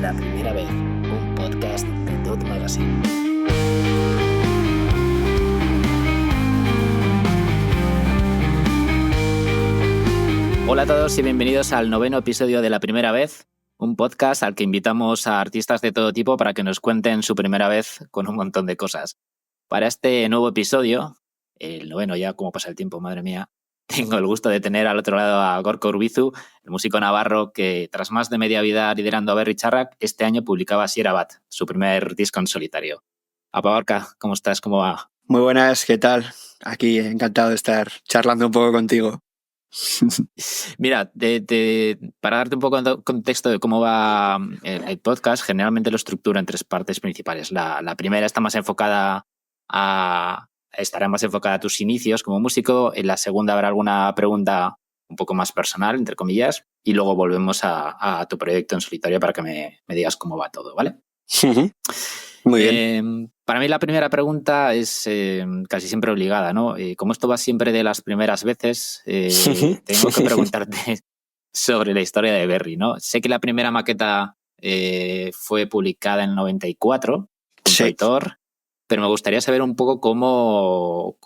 La Primera Vez, un podcast de Dot Magazine. Hola a todos y bienvenidos al 9º episodio de La Primera Vez, un podcast al que invitamos a artistas de todo tipo para que nos cuenten su primera vez con un montón de cosas. Para este nuevo episodio, el 9º ya, como pasa el tiempo, madre mía, tengo el gusto de tener al otro lado a Gorka Urbizu, el músico navarro que, tras más de media vida liderando a Berri Txarrak, este año publicaba Siera Bat, su primer disco en solitario. Apa, Gorka, ¿cómo estás? ¿Cómo va? Muy buenas, ¿qué tal? Aquí encantado de estar charlando un poco contigo. Mira, para darte un poco de contexto de cómo va el podcast, generalmente lo estructuro en tres partes principales. La primera estará más enfocada a tus inicios como músico. En la segunda habrá alguna pregunta un poco más personal, entre comillas, y luego volvemos a tu proyecto en solitario para que me digas cómo va todo, ¿vale? Muy bien. Para mí la primera pregunta es casi siempre obligada, ¿no? Como esto va siempre de las primeras veces, tengo que preguntarte sobre la historia de Berri, ¿no? Sé que la primera maqueta fue publicada en el 94 junto a Aitor, pero me gustaría saber un poco cómo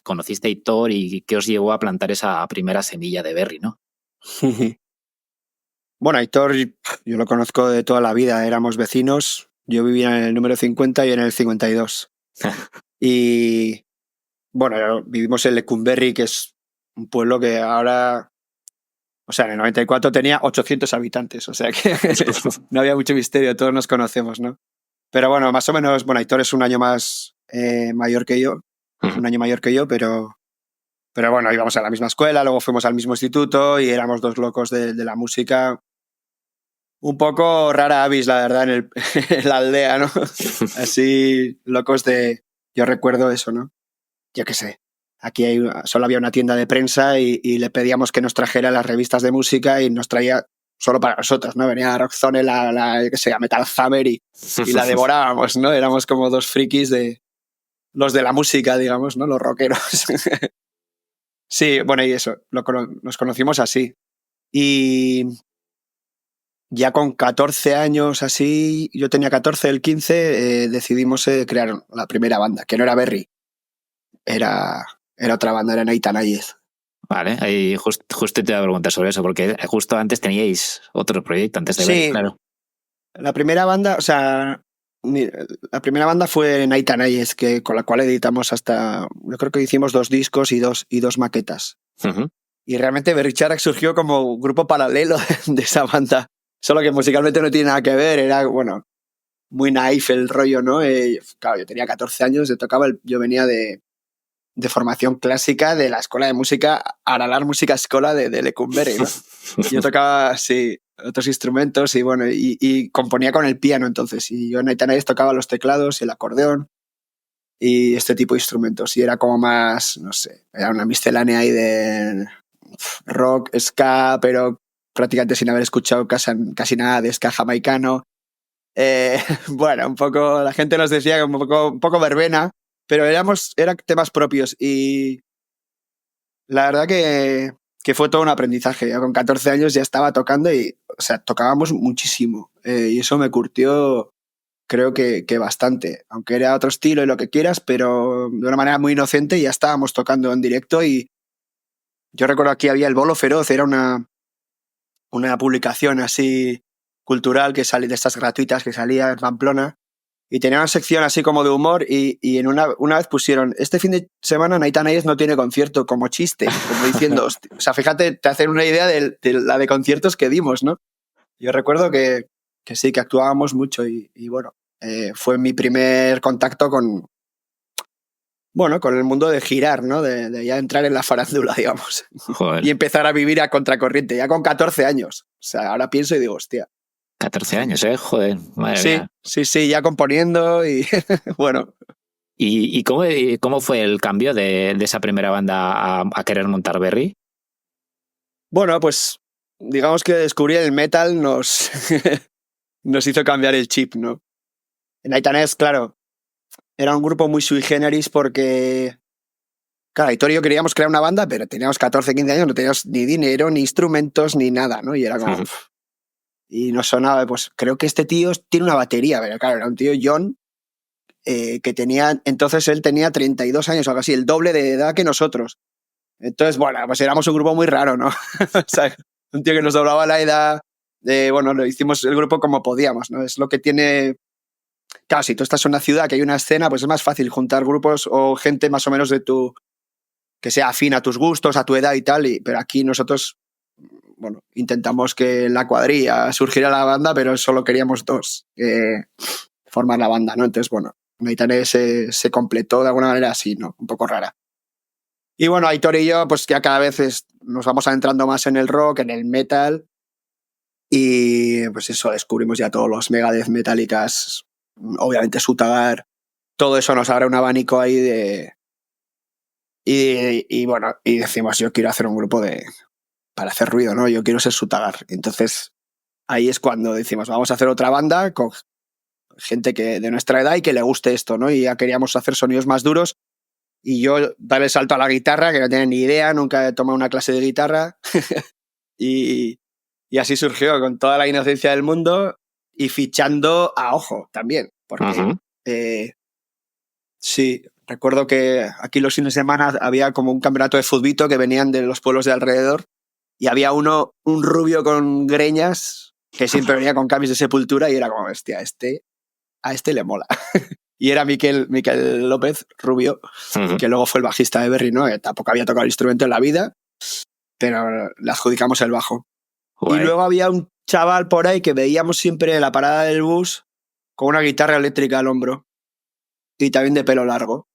conociste a Aitor y qué os llevó a plantar esa primera semilla de Berri, ¿no? Bueno, Aitor yo lo conozco de toda la vida, éramos vecinos, yo vivía en el número 50 y en el 52. Y bueno, vivimos en Lecumberri, que es un pueblo que ahora, o sea, en el 94 tenía 800 habitantes, o sea que no había mucho misterio, todos nos conocemos, ¿no? Pero bueno, más o menos, bueno, Aitor es un año más mayor que yo, pero bueno, íbamos a la misma escuela, luego fuimos al mismo instituto y éramos dos locos de la música. Un poco rara avis, la verdad, en la aldea, ¿no? Así, locos de... Yo recuerdo eso, ¿no? Yo qué sé. Aquí solo había una tienda de prensa y le pedíamos que nos trajera las revistas de música y nos traía solo para nosotros, ¿no? Venía Rockzone, qué sé, Metal Hammer y la devorábamos, ¿no? Éramos como dos frikis de... Los de la música, digamos, ¿no? Los rockeros. Sí, bueno, y eso, nos conocimos así. Y ya con 14 años así, yo tenía 14, el 15, decidimos crear la primera banda, que no era Berri, era otra banda, era Naita Náyez. Vale, ahí justo te iba a preguntar sobre eso, porque justo antes teníais otro proyecto, antes de Berri, claro. La primera banda, o sea, la primera banda fue Naita Náyez, con la cual editamos yo creo que hicimos 2 discos y dos maquetas. Uh-huh. Y realmente Berri Txarrak surgió como grupo paralelo de esa banda. Solo que musicalmente no tiene nada que ver, era, bueno, muy naif el rollo, ¿no? Claro, yo tenía 14 años, yo venía de formación clásica de la escuela de música Aralar Música Escola de Lecumberri, ¿no? Yo tocaba, sí, otros instrumentos y bueno, y componía con el piano entonces, y yo en Naita Náyez tocaba los teclados, el acordeón y este tipo de instrumentos, y era como más, no sé, era una miscelánea ahí de rock, ska, pero prácticamente sin haber escuchado casi nada de ska jamaicano. Bueno, un poco, la gente nos decía que un poco verbena, pero eran temas propios y la verdad que fue todo un aprendizaje. Con 14 años ya estaba tocando y, o sea, tocábamos muchísimo y eso me curtió, creo que bastante, aunque era otro estilo y lo que quieras, pero de una manera muy inocente, y ya estábamos tocando en directo. Y yo recuerdo aquí había el Bolo Feroz, era una publicación así cultural que salía de estas gratuitas que salía en Pamplona, y tenía una sección así como de humor y en una vez pusieron: este fin de semana Naita Náyez no tiene concierto, como chiste, como diciendo, hostia, o sea, fíjate, te hacen una idea de la de conciertos que dimos, ¿no? Yo recuerdo que sí, que actuábamos mucho y bueno, fue mi primer contacto con el mundo de girar, ¿no? De ya entrar en la farándula, digamos. Joder. Y empezar a vivir a contracorriente, ya con 14 años. O sea, ahora pienso y digo, hostia. 14 años, joder, madre mía. Sí, ya componiendo y bueno. ¿Y cómo fue el cambio de esa primera banda a querer montar Berri? Bueno, pues digamos que descubrir el metal nos hizo cambiar el chip, ¿no? En Naita Náyez, claro, era un grupo muy sui generis porque, claro, Aitor y yo queríamos crear una banda, pero teníamos 14, 15 años, no teníamos ni dinero, ni instrumentos, ni nada, ¿no? Y era como... y nos sonaba, pues creo que este tío tiene una batería, pero claro, era un tío John, que tenía, entonces él tenía 32 años o algo así, el doble de edad que nosotros. Entonces, bueno, pues éramos un grupo muy raro, ¿no? O sea, un tío que nos doblaba la edad, bueno, lo hicimos el grupo como podíamos, ¿no? Es lo que tiene... Claro, si tú estás en una ciudad que hay una escena, pues es más fácil juntar grupos o gente más o menos de tu... que sea afín a tus gustos, a tu edad y tal, pero aquí nosotros, bueno, intentamos que en la cuadrilla surgiera la banda, pero solo queríamos dos formar la banda, ¿no? Entonces, bueno, Aitane se completó de alguna manera así, ¿no? Un poco rara. Y bueno, Aitor y yo, pues ya cada vez nos vamos adentrando más en el rock, en el metal, y pues eso, descubrimos ya todos los Megadeth, Metallicas, obviamente Sutagar, todo eso nos abre un abanico ahí de... Y bueno, y decimos, yo quiero hacer un grupo para hacer ruido, ¿no? Yo quiero ser Sutagar. Entonces, ahí es cuando decimos, vamos a hacer otra banda con gente de nuestra edad y que le guste esto, ¿no? Y ya queríamos hacer sonidos más duros. Y yo dar el salto a la guitarra, que no tenía ni idea, nunca he tomado una clase de guitarra. y así surgió, con toda la inocencia del mundo y fichando a ojo también. Porque sí, recuerdo que aquí los fines de semana había como un campeonato de futbito que venían de los pueblos de alrededor y había un rubio con greñas que siempre venía con camis de Sepultura y era como, hostia, a este le mola. Y era Miquel López, rubio, que luego fue el bajista de Berry, ¿no? Que tampoco había tocado el instrumento en la vida, pero le adjudicamos el bajo. Guay. Y luego había un chaval por ahí que veíamos siempre en la parada del bus con una guitarra eléctrica al hombro y también de pelo largo.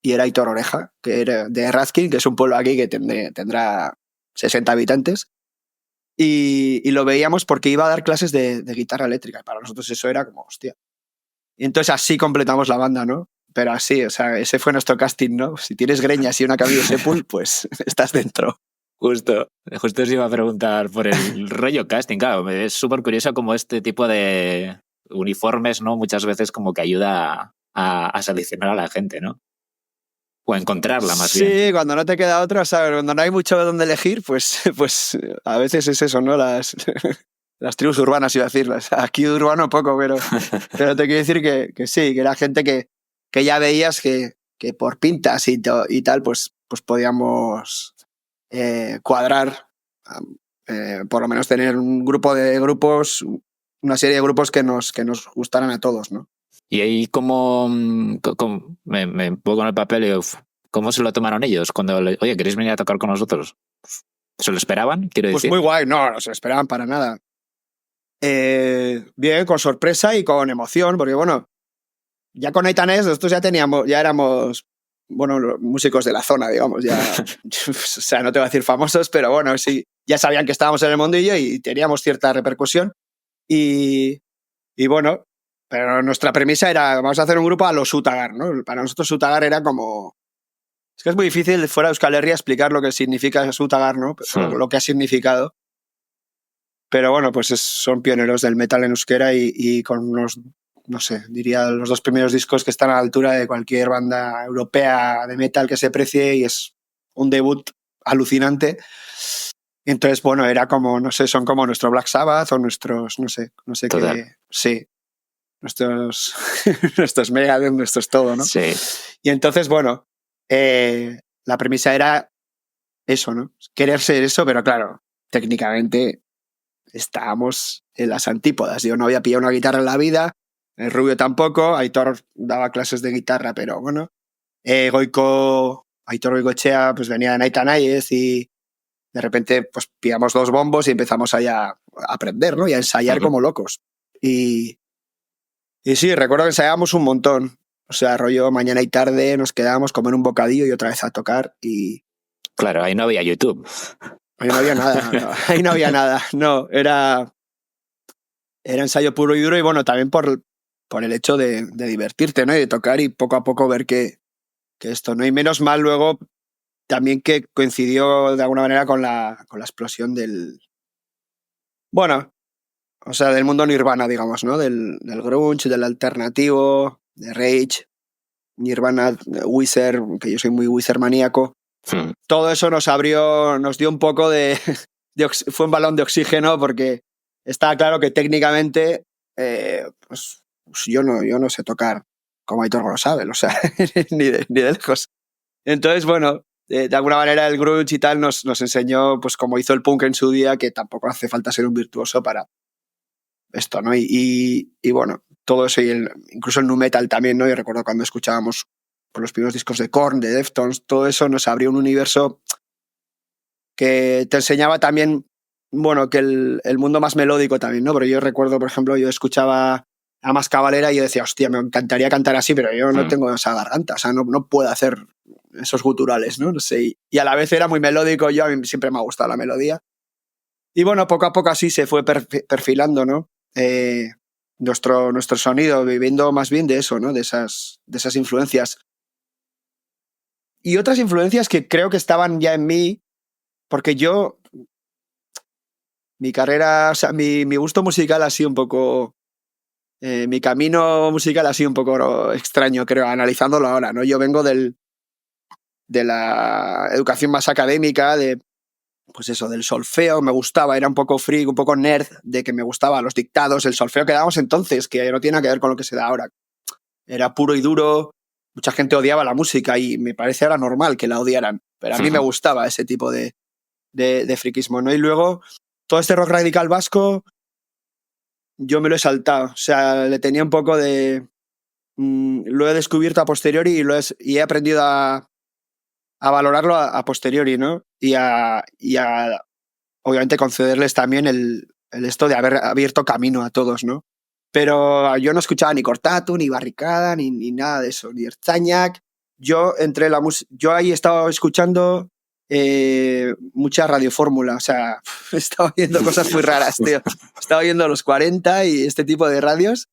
Y era Aitor Oreja, que era de Razkin, que es un pueblo aquí que tendrá 60 habitantes. Y lo veíamos porque iba a dar clases de guitarra eléctrica. Y para nosotros eso era como, hostia. Y entonces así completamos la banda, ¿no? Pero así, o sea, ese fue nuestro casting, ¿no? Si tienes greñas y una camisa de Sepul, pues estás dentro. Justo os iba a preguntar por el rollo casting, claro, es súper curioso como este tipo de uniformes, ¿no? Muchas veces como que ayuda a seleccionar a la gente, ¿no? O a encontrarla más bien. Sí, cuando no te queda otra, ¿sabes? Cuando no hay mucho de dónde elegir, pues a veces es eso, ¿no? Las tribus urbanas, iba a decirlas. Aquí urbano poco, pero te quiero decir que sí, que era gente que ya veías que por pintas y tal, pues podíamos cuadrar, por lo menos tener un grupo de grupos, una serie de grupos que nos gustaran a todos, ¿no? Y ahí como me pongo en el papel y digo, ¿cómo se lo tomaron ellos cuando oye, ¿queréis venir a tocar con nosotros? ¿Se lo esperaban? Quiero decir. Pues muy guay, no se lo esperaban para nada. Bien, con sorpresa y con emoción, porque bueno, ya con Aitanes nosotros ya éramos, bueno, músicos de la zona, digamos, ya, o sea, no te voy a decir famosos, pero bueno, sí, ya sabían que estábamos en el mundillo y teníamos cierta repercusión y bueno, pero nuestra premisa era, vamos a hacer un grupo a los Sutagar, ¿no? Para nosotros Sutagar era como... Es que es muy difícil fuera de Euskal Herria explicar lo que significa Sutagar, ¿no? Sí. Lo que ha significado. Pero bueno, pues son pioneros del metal en euskera y con unos, no sé, diría los 2 primeros discos que están a la altura de cualquier banda europea de metal que se precie y es un debut alucinante. Entonces, bueno, era como, no sé, son como nuestro Black Sabbath o nuestros, no sé Total. qué. Sí. Nuestros Megadeth, nuestros todo, ¿no? Sí. Y entonces, bueno, la premisa era eso, ¿no? Querer ser eso, pero claro, técnicamente estábamos en las antípodas. Yo no había pillado una guitarra en la vida, el rubio tampoco, Aitor daba clases de guitarra, pero bueno, Aitor Goicoechea pues venía de Night and Eyes y de repente pues pillamos 2 bombos y empezamos ahí a aprender, ¿no? Y a ensayar como locos. Y sí, recuerdo que ensayábamos un montón. O sea, rollo mañana y tarde nos quedábamos a comer un bocadillo y otra vez a tocar y... Claro, ahí no había YouTube. Ahí no había nada, no, ahí no había nada. No, era ensayo puro y duro y bueno, también por el hecho de divertirte, ¿no? Y de tocar y poco a poco ver que esto, ¿no? Y menos mal luego también que coincidió de alguna manera con la explosión del... Bueno... O sea, del mundo Nirvana, digamos, ¿no? Del grunge, del alternativo, de Rage, Nirvana, Weezer, que yo soy muy Weezer maníaco. Todo eso nos dio un poco de fue un balón de oxígeno porque está claro que técnicamente pues yo no sé tocar como Aitor lo sabe, o sea, ni de lejos. Entonces, bueno, de alguna manera el grunge y tal nos enseñó, pues como hizo el punk en su día, que tampoco hace falta ser un virtuoso para esto, ¿no? Y bueno, todo eso, incluso el nu metal también, ¿no? Yo recuerdo cuando escuchábamos por los primeros discos de Korn, de Deftones, todo eso nos abrió un universo que te enseñaba también, bueno, que el mundo más melódico también, ¿no? Pero yo recuerdo, por ejemplo, yo escuchaba a Mas Cavalera y yo decía, hostia, me encantaría cantar así, pero yo no tengo esa garganta, o sea, no puedo hacer esos guturales, ¿no? No sé, y a la vez era muy melódico, a mí siempre me ha gustado la melodía. Y bueno, poco a poco así se fue perfilando, ¿no? Nuestro sonido, viviendo más bien de eso, ¿no? De esas influencias. Y otras influencias que creo que estaban ya en mí, porque mi carrera, o sea, mi gusto musical ha sido un poco, mi camino musical ha sido un poco extraño, creo, analizándolo ahora, ¿no? Yo vengo de la educación más académica, pues eso, del solfeo, me gustaba, era un poco freak, un poco nerd, de que me gustaba los dictados, el solfeo que dábamos entonces, que no tiene nada que ver con lo que se da ahora. Era puro y duro, mucha gente odiaba la música y me parece ahora normal que la odiaran, pero a mí me gustaba ese tipo de friquismo, ¿no? Y luego, todo este rock radical vasco, yo me lo he saltado, o sea, le tenía un poco de... lo he descubierto a posteriori y he aprendido a valorarlo a posteriori, ¿no? Y a obviamente concederles también el esto de haber abierto camino a todos, ¿no? Pero yo no escuchaba ni Cortatu, ni Barricada, ni nada de eso, ni Ertzainak. Yo ahí estaba escuchando mucha radiofórmula, o sea, estaba oyendo cosas muy raras, tío. Estaba oyendo los 40 y este tipo de radios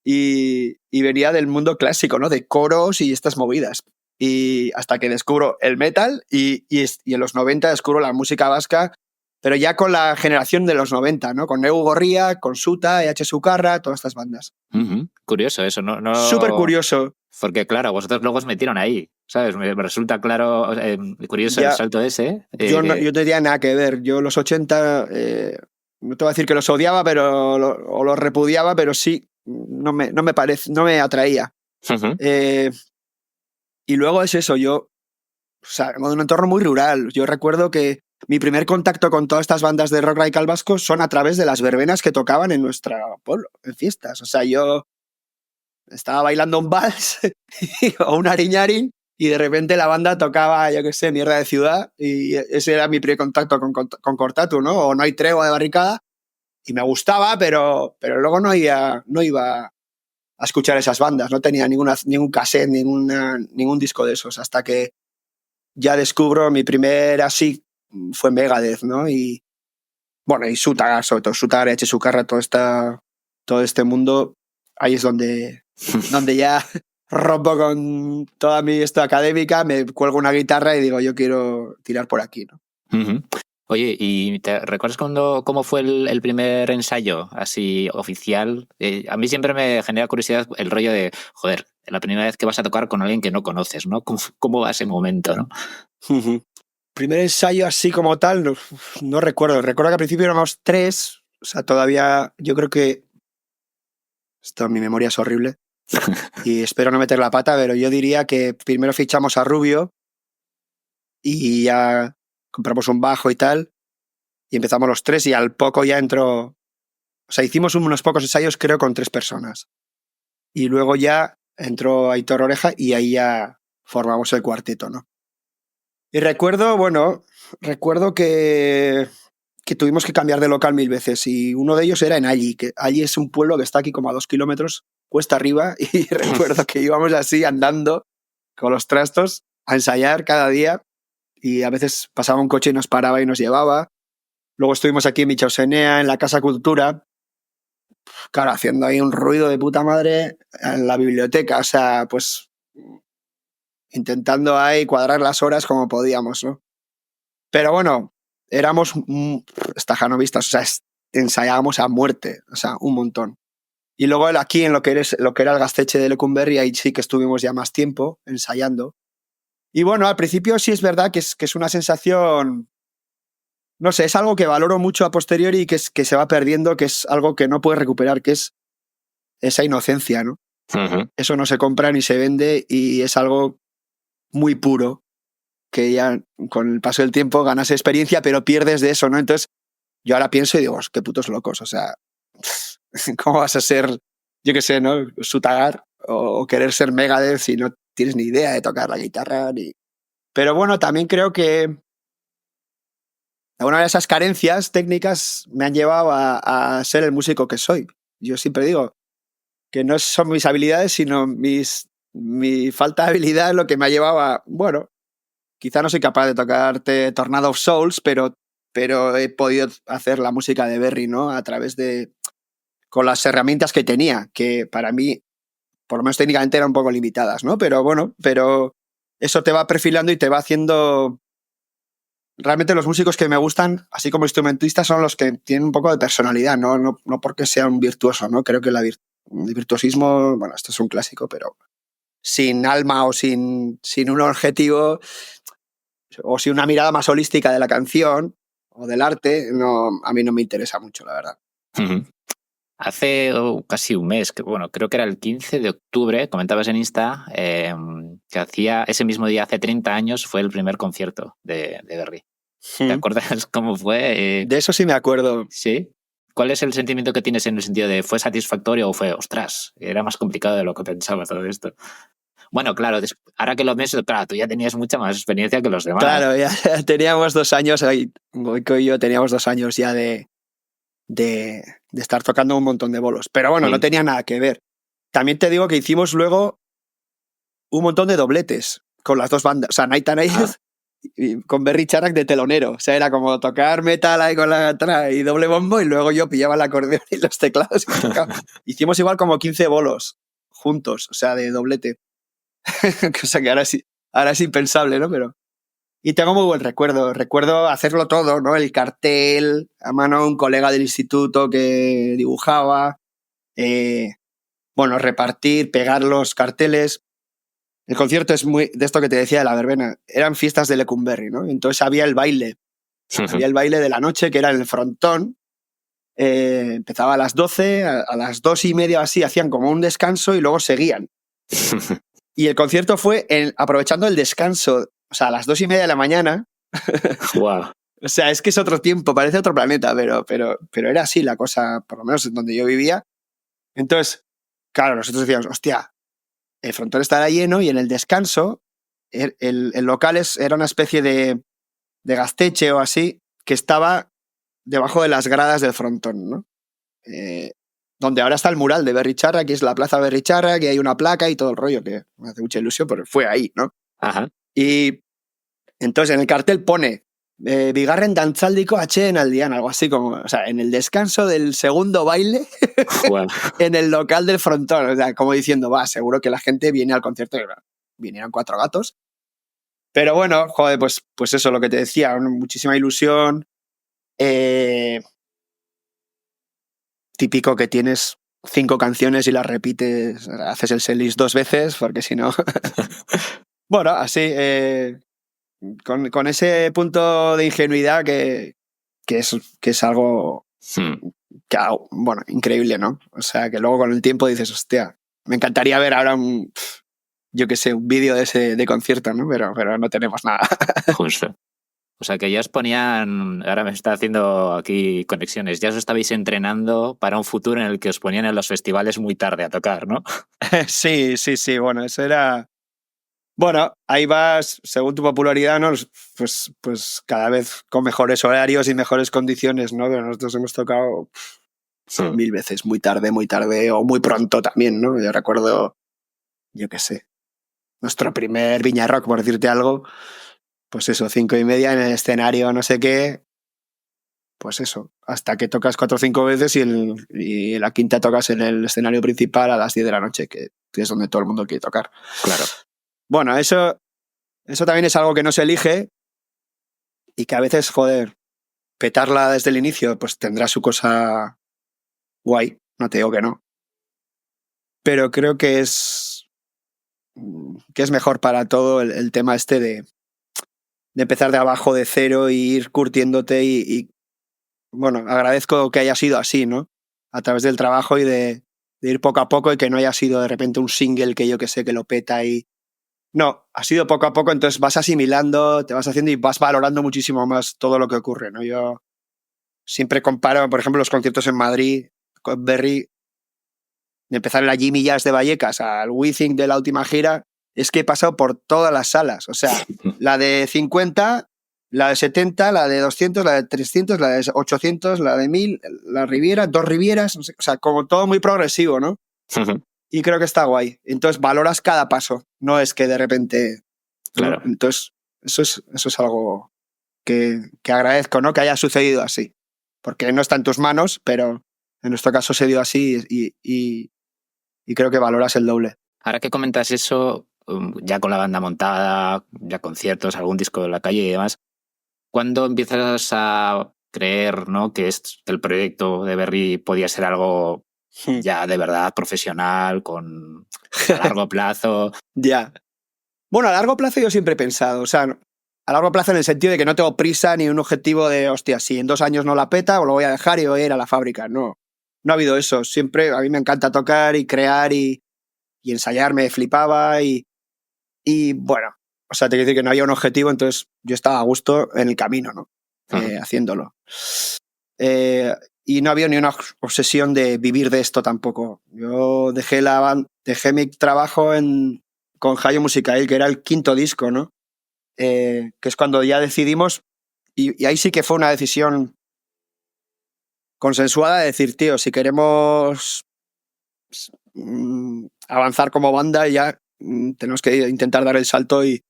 y venía del mundo clásico, ¿no? De coros y estas movidas. Y hasta que descubro el metal y en los 90 descubro la música vasca, pero ya con la generación de los 90, ¿no? Con Neu Gorria, con Suta, EH Sucarra, todas estas bandas. Curioso eso, ¿no? Súper curioso. Porque claro, vosotros luego os metieron ahí, ¿sabes? Me resulta claro, curioso Ya, el salto ese. yo no tenía nada que ver. Yo los 80, no te voy a decir que los odiaba, pero o los repudiaba, pero sí, no me atraía. Y luego es eso, o sea, en un entorno muy rural. Yo recuerdo que mi primer contacto con todas estas bandas de rock radical vasco son a través de las verbenas que tocaban en nuestro pueblo, en fiestas. O sea, yo estaba bailando un vals o un ariñarín y de repente la banda tocaba, yo qué sé, Mierda de Ciudad y ese era mi primer contacto con Cortatu, ¿no? O No hay tregua de Barricada y me gustaba, pero luego no iba a escuchar esas bandas, no tenía ningún cassette, ningún disco de esos, hasta que ya descubro mi primer así fue Megadeth, ¿no? Y bueno, y Sutar, sobre todo Sutar, EH Sucarra, todo este mundo, ahí es donde ya rompo con toda mi académica, me cuelgo una guitarra y digo, yo quiero tirar por aquí, ¿no? Oye, ¿y te recuerdas cómo fue el primer ensayo así oficial? A mí siempre me genera curiosidad el rollo de, joder, la primera vez que vas a tocar con alguien que no conoces, ¿no? ¿Cómo va ese momento, no? Primer ensayo así como tal, no recuerdo. Recuerdo que al principio éramos 3, o sea, todavía yo creo que... mi memoria es horrible y espero no meter la pata, pero yo diría que primero fichamos a Rubio y ya compramos un bajo y tal, y empezamos los 3 y al poco ya entró... O sea, hicimos unos pocos ensayos creo con 3 personas. Y luego ya entró Aitor Oreja y ahí ya formamos el cuarteto, ¿no? Y recuerdo que tuvimos que cambiar de local 1000 veces y uno de ellos era en Alli, que Alli es un pueblo que está aquí como a 2 kilómetros cuesta arriba y recuerdo que íbamos así andando con los trastos a ensayar cada día y a veces pasaba un coche y nos paraba y nos llevaba. Luego estuvimos aquí en Michausenea, en la Casa Cultura, claro, haciendo ahí un ruido de puta madre en la biblioteca, o sea, pues intentando ahí cuadrar las horas como podíamos, ¿no? Pero bueno, éramos estajanovistas, o sea, ensayábamos a muerte, o sea, un montón. Y luego aquí en lo que era el Gaztetxe de Lecumberri, ahí sí que estuvimos ya más tiempo ensayando. Y bueno, al principio sí es verdad que es una sensación no sé, es algo que valoro mucho a posteriori y que se va perdiendo, que es algo que no puedes recuperar, que es esa inocencia, ¿no? Ujú. Eso no se compra ni se vende y es algo muy puro que ya con el paso del tiempo ganas experiencia, pero pierdes de eso, ¿no? Entonces, yo ahora pienso y digo, qué putos locos, o sea, ¿cómo vas a ser, yo qué sé, ¿no? Sutagar o querer ser Megadeth si no tienes ni idea de tocar la guitarra? Pero bueno, también creo que alguna de esas carencias técnicas me han llevado a ser el músico que soy. Yo siempre digo que no son mis habilidades, sino mi falta de habilidad es lo que me ha llevado a, bueno, quizá no soy capaz de tocarte Tornado of Souls, pero he podido hacer la música de Berry, ¿no? A través con las herramientas que tenía, que para mí, por lo menos técnicamente, eran un poco limitadas, ¿no? Pero bueno, eso te va perfilando y te va haciendo. Realmente los músicos que me gustan, así como instrumentistas, son los que tienen un poco de personalidad, no porque sea un virtuoso, ¿no? Creo que el virtuosismo, bueno, esto es un clásico, pero sin alma o sin un objetivo o sin una mirada más holística de la canción o del arte, no, a mí no me interesa mucho, la verdad. Ujú. Hace casi un mes, bueno, creo que era el 15 de octubre, comentabas en Insta, que hacía ese mismo día, hace 30 años, fue el primer concierto de Berry. ¿Te acuerdas cómo fue? De eso sí me acuerdo. ¿Sí? ¿Cuál es el sentimiento que tienes en el sentido de fue satisfactorio o fue, ostras, era más complicado de lo que pensaba todo esto? Bueno, claro, ahora que lo pienso, claro, tú ya tenías mucha más experiencia que los demás. Claro, ya teníamos 2 años, Goico y yo teníamos 2 años ya de estar tocando un montón de bolos. Pero bueno, no tenía nada que ver. También te digo que hicimos luego un montón de dobletes con las dos bandas. O sea, Night and Night y con Berry Charak de telonero. O sea, era como tocar metal ahí con la guitarra y doble bombo y luego yo pillaba el acordeón y los teclados y tocaba. Hicimos igual como 15 bolos juntos, o sea, de doblete. Cosa que ahora es impensable, ¿no? Pero. Y tengo muy buen recuerdo. Recuerdo hacerlo todo, ¿no? El cartel, a mano un colega del instituto que dibujaba. Bueno, repartir, pegar los carteles. El concierto es muy de esto que te decía de la verbena. Eran fiestas de Lecumberri, ¿no? Entonces había el baile. Había el baile de la noche, que era en el frontón. Empezaba a las 12, a las 2:30 así, hacían como un descanso y luego seguían. Y el concierto fue aprovechando el descanso, o sea, a las 2:30 de la mañana. Wow. O sea, es que es otro tiempo, parece otro planeta, pero era así la cosa, por lo menos donde yo vivía. Entonces, claro, nosotros decíamos, hostia, el frontón estará lleno y en el descanso el local era una especie de gasteche o así que estaba debajo de las gradas del frontón, ¿no? Donde ahora está el mural de Berry Charra, que es la plaza Berry Charra, que hay una placa y todo el rollo, que me hace mucha ilusión, pero fue ahí, ¿no? Ajá. Y entonces en el cartel pone Bigarren dantzaldiko atxeden aldian, algo así como, o sea, en el descanso del segundo baile Wow. en el local del frontón, o sea, como diciendo, va, seguro que la gente viene al concierto. Vinieron 4 gatos. Pero bueno, joder, pues eso, lo que te decía, muchísima ilusión. Típico que tienes 5 canciones y las repites, haces el setlist 2 veces, porque si no. Bueno, así, con ese punto de ingenuidad que es algo que, bueno, increíble, ¿no? O sea, que luego con el tiempo dices, hostia, me encantaría ver ahora yo qué sé, un vídeo de ese concierto, ¿no? Pero no tenemos nada. Justo. O sea, que ya os ponían, ahora me está haciendo aquí conexiones, ya os estabais entrenando para un futuro en el que os ponían en los festivales muy tarde a tocar, ¿no? Sí, bueno, eso era. Bueno, ahí vas, según tu popularidad, ¿no? Pues cada vez con mejores horarios y mejores condiciones, ¿no? Pero nosotros hemos tocado 1000 veces, muy tarde o muy pronto también, ¿no? Yo recuerdo, yo qué sé, nuestro primer Viña Rock, por decirte algo, pues eso, 5:30 en el escenario, no sé qué, pues eso, hasta que tocas 4 o 5 veces y la quinta tocas en el escenario principal a las 10 de la noche, que es donde todo el mundo quiere tocar. Claro. Bueno, eso también es algo que no se elige y que a veces, joder, petarla desde el inicio, pues tendrá su cosa guay, no te digo que no. Pero creo que es mejor para todo el tema este empezar de abajo, de cero, y ir curtiéndote y bueno, agradezco que haya sido así, ¿no? A través del trabajo y de ir poco a poco y que no haya sido de repente un single que yo que sé que lo peta y... No, ha sido poco a poco, entonces vas asimilando, te vas haciendo y vas valorando muchísimo más todo lo que ocurre, ¿no? Yo siempre comparo, por ejemplo, los conciertos en Madrid con Berry, de empezar en la Jimmy Jazz de Vallecas al Withing de la última gira, es que he pasado por todas las salas, o sea, la de 50, la de 70, la de 200, la de 300, la de 800, la de 1000, la Riviera, 2 Rivieras, no sé, o sea, como todo muy progresivo, ¿no? Y creo que está guay. Entonces valoras cada paso, no es que de repente... Claro. ¿no? Entonces eso es algo que agradezco, ¿no? Que haya sucedido así, porque no está en tus manos, pero en nuestro caso se dio así y creo que valoras el doble. Ahora que comentas eso, ya con la banda montada, ya conciertos, algún disco en la calle y demás, ¿cuándo empiezas a creer, ¿no?, que el proyecto de Berry podía ser algo ya de verdad profesional, a largo plazo? Ya. Bueno, a largo plazo yo siempre he pensado, o sea, a largo plazo en el sentido de que no tengo prisa ni un objetivo de, hostia, si en 2 años no la peta o lo voy a dejar y voy a ir a la fábrica. No, no ha habido eso. Siempre a mí me encanta tocar y crear y ensayar, me flipaba y bueno, o sea, te quiero decir que no había un objetivo, entonces yo estaba a gusto en el camino, ¿no? Haciéndolo. Y no había ni una obsesión de vivir de esto tampoco. Yo dejé mi trabajo con Hayo Musicail, que era el 5º disco, ¿no? Que es cuando ya decidimos, y ahí sí que fue una decisión consensuada de decir, tío, si queremos avanzar como banda, ya tenemos que intentar dar el salto y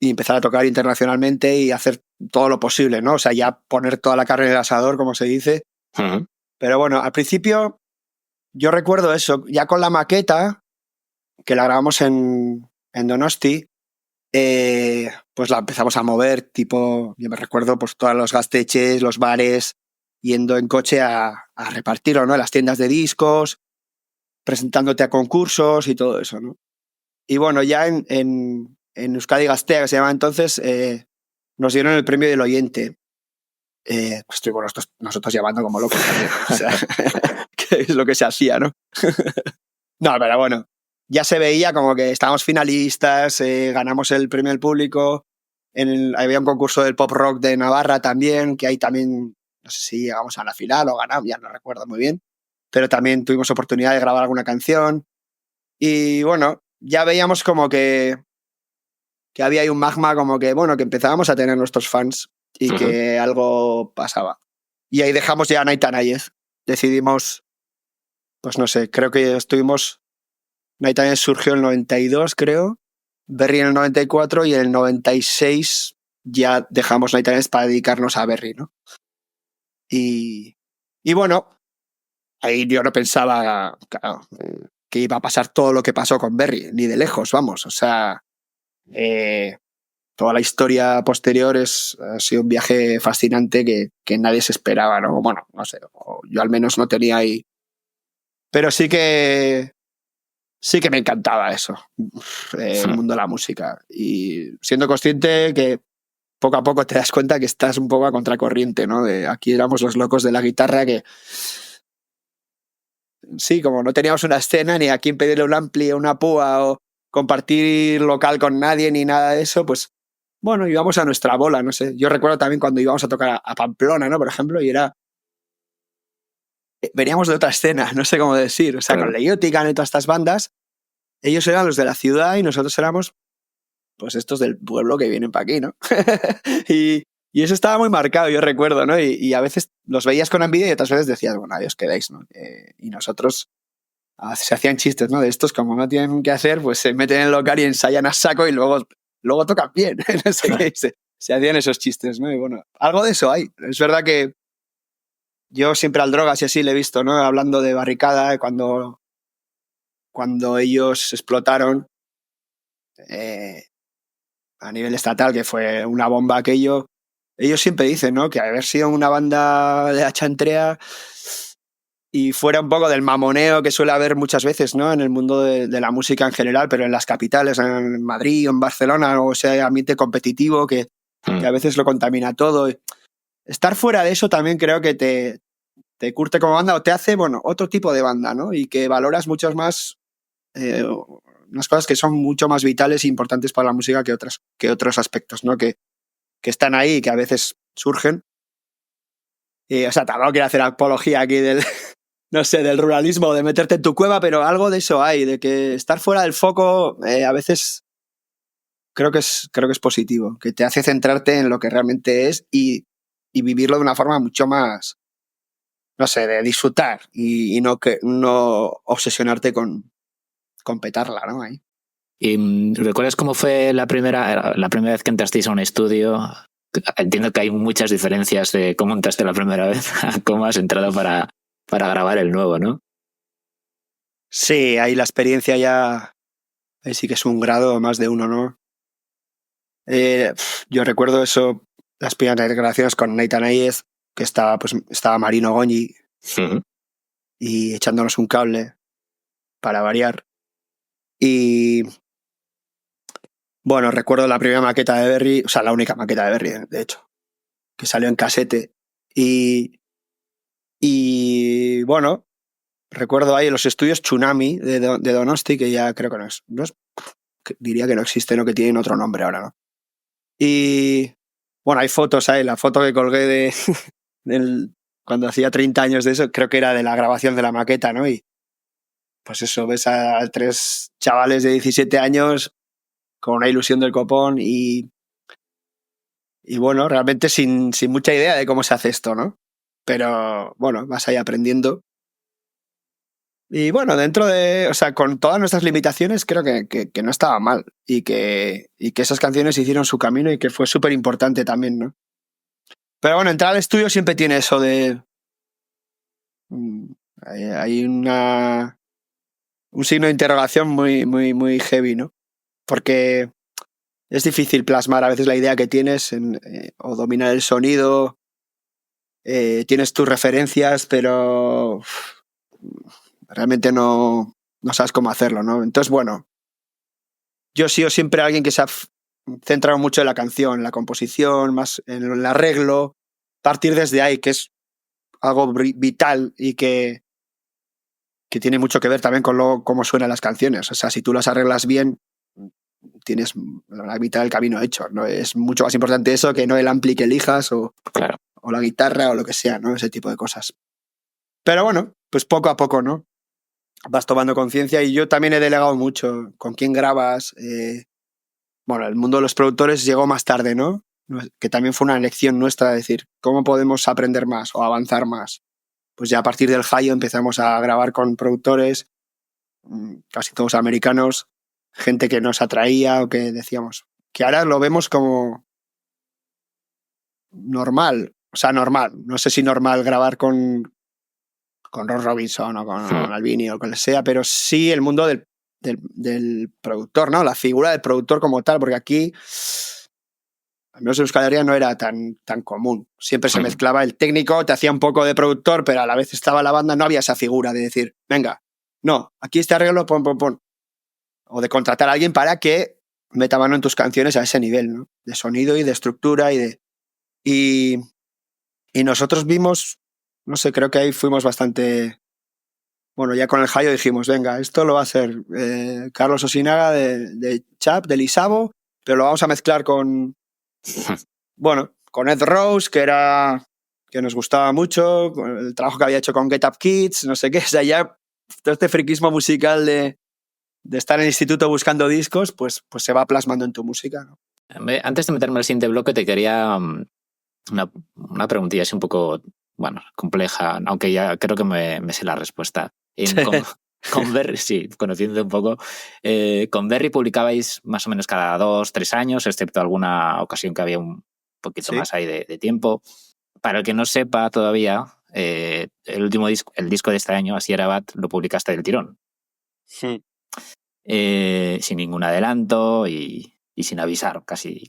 empezar a tocar internacionalmente y hacer todo lo posible, ¿no? O sea, ya poner toda la carne en el asador, como se dice. Pero bueno, al principio yo recuerdo eso, ya con la maqueta, que la grabamos en Donosti, pues la empezamos a mover, tipo, yo me recuerdo pues todos los gasteches, los bares, yendo en coche a repartirlo, ¿no? En las tiendas de discos, presentándote a concursos y todo eso, ¿no? Y bueno, ya en Euskadi Gaztea, que se llamaba entonces, nos dieron el premio del oyente. Pues estuvimos nosotros llamando como locos también. O sea, que es lo que se hacía, ¿no? No, pero bueno, ya se veía como que estábamos finalistas, ganamos el premio del público, había un concurso del pop rock de Navarra también, que ahí también, no sé si llegamos a la final o ganamos, ya no recuerdo muy bien, pero también tuvimos oportunidad de grabar alguna canción y bueno, ya veíamos como que había ahí un magma, como que, bueno, que empezábamos a tener nuestros fans y que algo pasaba. Y ahí dejamos ya a Night Anayez. Decidimos, pues no sé, creo que estuvimos... Night Anayez surgió en el 92, creo. Berry en el 94 y en el 96 ya dejamos Night Anayez para dedicarnos a Berry, ¿no? Y bueno, ahí yo no pensaba, claro, que iba a pasar todo lo que pasó con Berry, ni de lejos, vamos. O sea... toda la historia posterior ha sido un viaje fascinante que nadie se esperaba, ¿no? Bueno, no sé, yo al menos no tenía ahí. Pero sí que me encantaba eso, el mundo de la música. Y siendo consciente que poco a poco te das cuenta que estás un poco a contracorriente, ¿no? Aquí éramos los locos de la guitarra que... Sí, como no teníamos una escena, ni a quién pedirle un ampli o una púa o compartir local con nadie ni nada de eso, pues bueno, íbamos a nuestra bola, no sé. Yo recuerdo también cuando íbamos a tocar a Pamplona, ¿no? Por ejemplo, y veníamos de otra escena, no sé cómo decir. O sea, con Leiotican y todas estas bandas, ellos eran los de la ciudad y nosotros éramos, pues, estos del pueblo que vienen para aquí, ¿no? y eso estaba muy marcado, yo recuerdo, ¿no? Y a veces los veías con envidia y otras veces decías, bueno, ahí os quedáis, ¿no? Y nosotros... se hacían chistes, ¿no? De estos, como no tienen que hacer, pues se meten en el local y ensayan a saco y luego tocan bien. No sé qué, se hacían esos chistes, ¿no? Y bueno, algo de eso hay. Es verdad que yo siempre al Drogas y así le he visto, ¿no? Hablando de Barricada, cuando ellos explotaron a nivel estatal, que fue una bomba aquello, ellos siempre dicen, ¿no? Que haber sido una banda de la chantrea y fuera un poco del mamoneo que suele haber muchas veces, ¿no? En el mundo de la música en general, pero en las capitales, en Madrid o en Barcelona, o sea, ambiente competitivo, que que a veces lo contamina todo. Estar fuera de eso también creo que te curte como banda o te hace, bueno, otro tipo de banda, ¿no? Y que valoras muchos más, unas cosas que son mucho más vitales e importantes para la música que otros aspectos, ¿no? Que están ahí y que a veces surgen. Y, o sea, tampoco quiero hacer apología aquí del, no sé, del ruralismo, de meterte en tu cueva, pero algo de eso hay, de que estar fuera del foco a veces creo que es positivo, que te hace centrarte en lo que realmente es y vivirlo de una forma mucho más, no sé, de disfrutar y no obsesionarte con petarla, ¿no? Ahí. ¿Y recuerdas cómo fue la primera vez que entrasteis a un estudio? Entiendo que hay muchas diferencias de cómo entraste la primera vez a cómo has entrado para grabar el nuevo, ¿no? Sí, ahí la experiencia ya, ahí sí que es un grado más de uno, ¿no? Yo recuerdo eso, las primeras grabaciones con Nathan Ayez, que estaba Marino Goñi y echándonos un cable para variar. Y bueno, recuerdo la primera maqueta de Berry, o sea, la única maqueta de Berry, de hecho, que salió en casete. Y bueno, recuerdo ahí los estudios Tsunami de Donosti, que ya creo que no es, diría que no existen o que tienen otro nombre ahora, ¿no? Y bueno, hay fotos ahí, la foto que colgué cuando hacía 30 años de eso, creo que era de la grabación de la maqueta, ¿no? Y pues eso, ves a 3 chavales de 17 años con una ilusión del copón y bueno, realmente sin mucha idea de cómo se hace esto, ¿no? Pero bueno, vas ahí aprendiendo. Y bueno, o sea, con todas nuestras limitaciones, creo que no estaba mal y que esas canciones hicieron su camino y que fue súper importante también, ¿no? Pero bueno, entrar al estudio siempre tiene eso de... Hay un signo de interrogación muy, muy, muy heavy, ¿no? Porque es difícil plasmar a veces la idea que tienes o dominar el sonido. Tienes tus referencias, pero realmente no sabes cómo hacerlo, ¿no? Entonces, bueno, yo he sido siempre alguien que se ha centrado mucho en la canción, en la composición, más en el arreglo, partir desde ahí, que es algo vital y que tiene mucho que ver también con cómo suenan las canciones. O sea, si tú las arreglas bien, tienes la mitad del camino hecho, ¿no? Es mucho más importante eso que no el ampli que elijas Claro. o la guitarra o lo que sea, ¿no? Ese tipo de cosas. Pero bueno, pues poco a poco, ¿no? Vas tomando conciencia y yo también he delegado mucho con quién grabas. Bueno, el mundo de los productores llegó más tarde, ¿no? Que también fue una elección nuestra, decir, ¿cómo podemos aprender más o avanzar más? Pues ya a partir del Hi-Yo empezamos a grabar con productores, casi todos americanos, gente que nos atraía o que decíamos, que ahora lo vemos como normal, o sea, normal. No sé si normal grabar con Ross Robinson o con Albini o con el que sea, pero sí el mundo del productor, ¿no? La figura del productor como tal, porque aquí, al menos en Euskal Herria, no era tan común. Siempre se mezclaba el técnico, te hacía un poco de productor, pero a la vez estaba la banda, no había esa figura de decir, venga, no, aquí este arreglo, pon, pon, pon. O de contratar a alguien para que meta mano en tus canciones a ese nivel, ¿no? De sonido y de estructura y nosotros vimos, no sé, creo que ahí fuimos bastante... Bueno, ya con el Hi-Yo dijimos, venga, esto lo va a hacer Carlos Osinaga de Chap, de Lisabo, pero lo vamos a mezclar con Ed Rose, que nos gustaba mucho, con el trabajo que había hecho con Get Up Kids, no sé qué, o sea, ya todo este friquismo musical de estar en el instituto buscando discos, pues se va plasmando en tu música, ¿no? Antes de meterme al siguiente bloque, te quería una preguntilla así un poco, bueno, compleja, aunque ya creo que me sé la respuesta. Con Berry, sí, conociendo un poco, con Berry publicabais más o menos cada 2-3 años, excepto alguna ocasión que había un poquito más ahí de tiempo. Para el que no sepa todavía, el último disco, el disco de este año, Asier Abad, lo publicaste del tirón. Sí. Sin ningún adelanto y sin avisar, casi.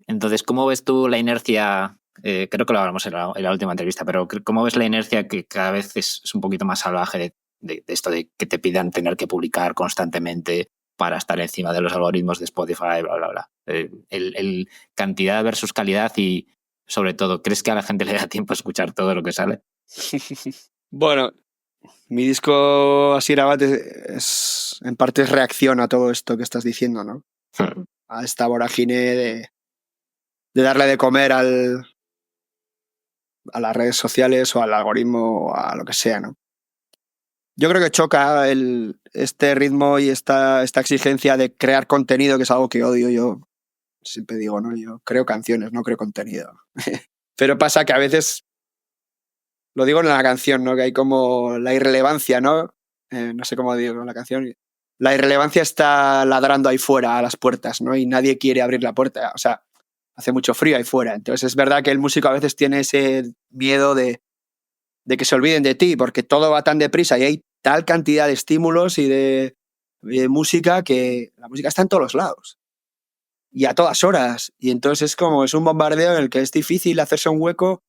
Entonces, ¿cómo ves tú la inercia? Creo que lo hablamos en la última entrevista, pero ¿cómo ves la inercia que cada vez es un poquito más salvaje de esto de que te pidan tener que publicar constantemente? para estar encima de los algoritmos de Spotify, bla, bla, bla. El cantidad versus calidad y, sobre todo, ¿crees que a la gente le da tiempo a escuchar todo lo que sale? Bueno, mi disco Asier Abad en parte es reacción a todo esto que estás diciendo, ¿no? A esta vorágine de darle de comer a las redes sociales o al algoritmo o a lo que sea, ¿no? Yo creo que choca este ritmo y esta exigencia de crear contenido, que es algo que odio. Yo siempre digo, ¿no? Yo creo canciones, no creo contenido. Pero pasa que a veces, lo digo en la canción, ¿no? Que hay como la irrelevancia, ¿no? No sé cómo digo en la canción. La irrelevancia está ladrando ahí fuera a las puertas, ¿no? Y nadie quiere abrir la puerta. O sea, hace mucho frío ahí fuera. Entonces es verdad que el músico a veces tiene ese miedo de que se olviden de ti, porque todo va tan deprisa y hay tal cantidad de estímulos y de música, que la música está en todos los lados y a todas horas. Y entonces es un bombardeo en el que es difícil hacerse un hueco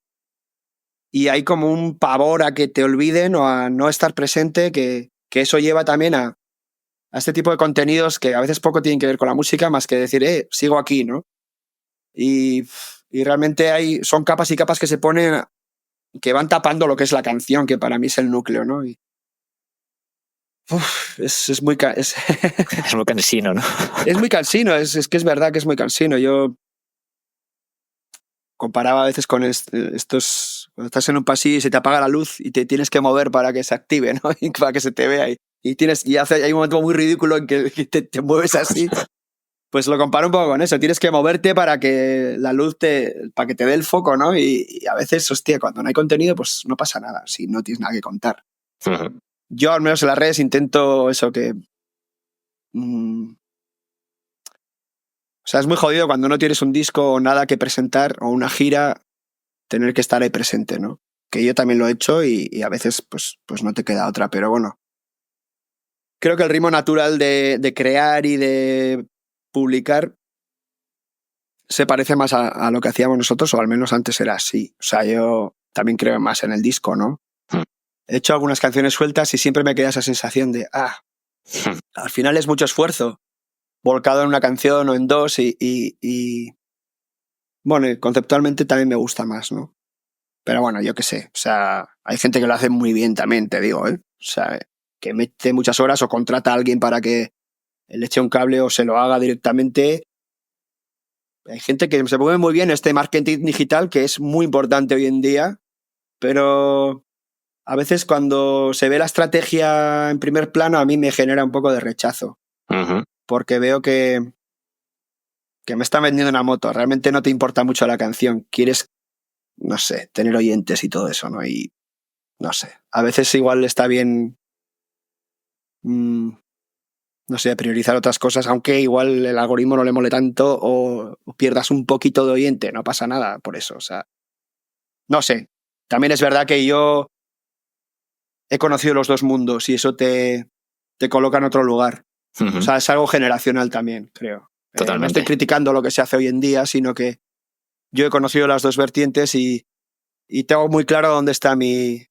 y hay como un pavor a que te olviden o a no estar presente, que eso lleva también a este tipo de contenidos que a veces poco tienen que ver con la música, más que decir, sigo aquí, ¿no? Y realmente son capas y capas que se ponen, que van tapando lo que es la canción, que para mí es el núcleo, ¿no? Y es muy es muy cansino, ¿no? Es muy cansino, es que es verdad que es muy cansino. Yo comparaba a veces con estos, cuando estás en un pasillo y se te apaga la luz y te tienes que mover para que se active, ¿no? Y para que se te vea. Hay un momento muy ridículo en que te mueves así. Pues lo comparo un poco con eso. Tienes que moverte para que la luz para que te dé el foco, ¿no? Y a veces, hostia, cuando no hay contenido, pues no pasa nada, si no tienes nada que contar. Uh-huh. Yo, al menos en las redes, intento eso, que o sea, es muy jodido cuando no tienes un disco o nada que presentar o una gira, tener que estar ahí presente, ¿no? Que yo también lo he hecho y a veces pues no te queda otra, pero bueno. Creo que el ritmo natural de crear y de publicar se parece más a lo que hacíamos nosotros, o al menos antes era así. O sea, yo también creo más en el disco, ¿no? He hecho algunas canciones sueltas y siempre me queda esa sensación de, al final es mucho esfuerzo volcado en una canción o en dos y bueno, conceptualmente también me gusta más, ¿no? Pero bueno, yo qué sé, o sea, hay gente que lo hace muy bien también, te digo, ¿eh? O sea, que mete muchas horas o contrata a alguien para que le eche un cable o se lo haga directamente. Hay gente que se mueve muy bien este marketing digital, que es muy importante hoy en día, pero a veces cuando se ve la estrategia en primer plano a mí me genera un poco de rechazo. Uh-huh. Porque veo que me está vendiendo una moto, realmente no te importa mucho la canción, quieres, no sé, tener oyentes y todo eso, ¿no? Y no sé, a veces igual está bien, no sé, priorizar otras cosas, aunque igual el algoritmo no le mole tanto o pierdas un poquito de oyente, no pasa nada por eso, o sea, no sé. También es verdad que yo he conocido los dos mundos y eso te coloca en otro lugar. Uh-huh. O sea, es algo generacional también, creo. Totalmente. No estoy criticando lo que se hace hoy en día, sino que yo he conocido las dos vertientes y tengo muy claro dónde está mi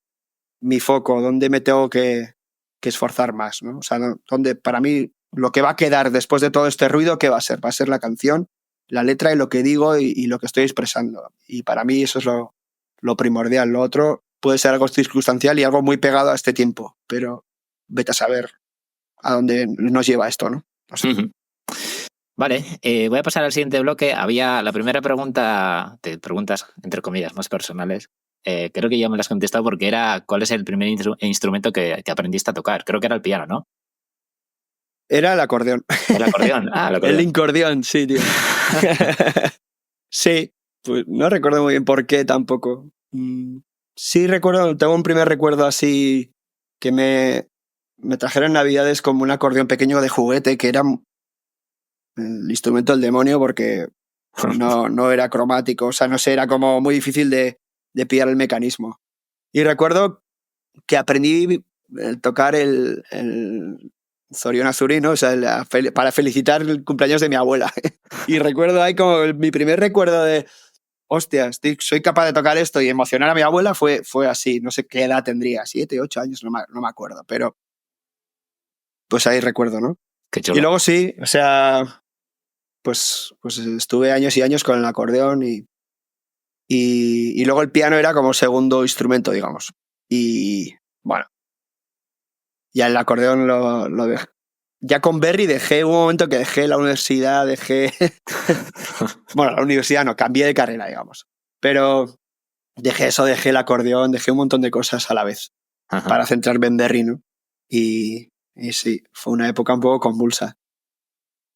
foco, dónde me tengo que esforzar más, ¿no? O sea, donde para mí lo que va a quedar después de todo este ruido, ¿qué va a ser? Va a ser la canción, la letra y lo que digo y lo que estoy expresando. Y para mí eso es lo primordial. Lo otro puede ser algo circunstancial y algo muy pegado a este tiempo, pero vete a saber a dónde nos lleva esto, ¿no? No sé. Uh-huh. Vale, voy a pasar al siguiente bloque. Había la primera pregunta, de preguntas entre comillas más personales. Creo que ya me las has contestado porque era ¿cuál es el primer instrumento que aprendiste a tocar? Creo que era el piano, ¿no? Era el acordeón. El acordeón. El acordeón. El incordión, sí, tío. Sí, pues no recuerdo muy bien por qué tampoco. Sí recuerdo, tengo un primer recuerdo así que me trajeron en Navidades como un acordeón pequeño de juguete que era el instrumento del demonio porque no era cromático, o sea, no sé, era como muy difícil de pillar el mecanismo. Y recuerdo que aprendí a tocar el Zorion Azuri, ¿no? O sea, para felicitar el cumpleaños de mi abuela. Y recuerdo ahí como mi primer recuerdo de hostia, soy capaz de tocar esto y emocionar a mi abuela fue así. No sé qué edad tendría, 7, 8 años, no me acuerdo, pero pues ahí recuerdo, ¿no? Qué chulo. Y luego sí, o sea, pues estuve años y años con el acordeón y luego el piano era como segundo instrumento, digamos. Y bueno, ya el acordeón lo dejé. Ya con Berry dejé un momento que dejé la universidad, bueno, la universidad no, cambié de carrera, digamos. Pero dejé eso, dejé el acordeón, dejé un montón de cosas a la vez para centrarme en Berry, ¿no? Y sí, fue una época un poco convulsa.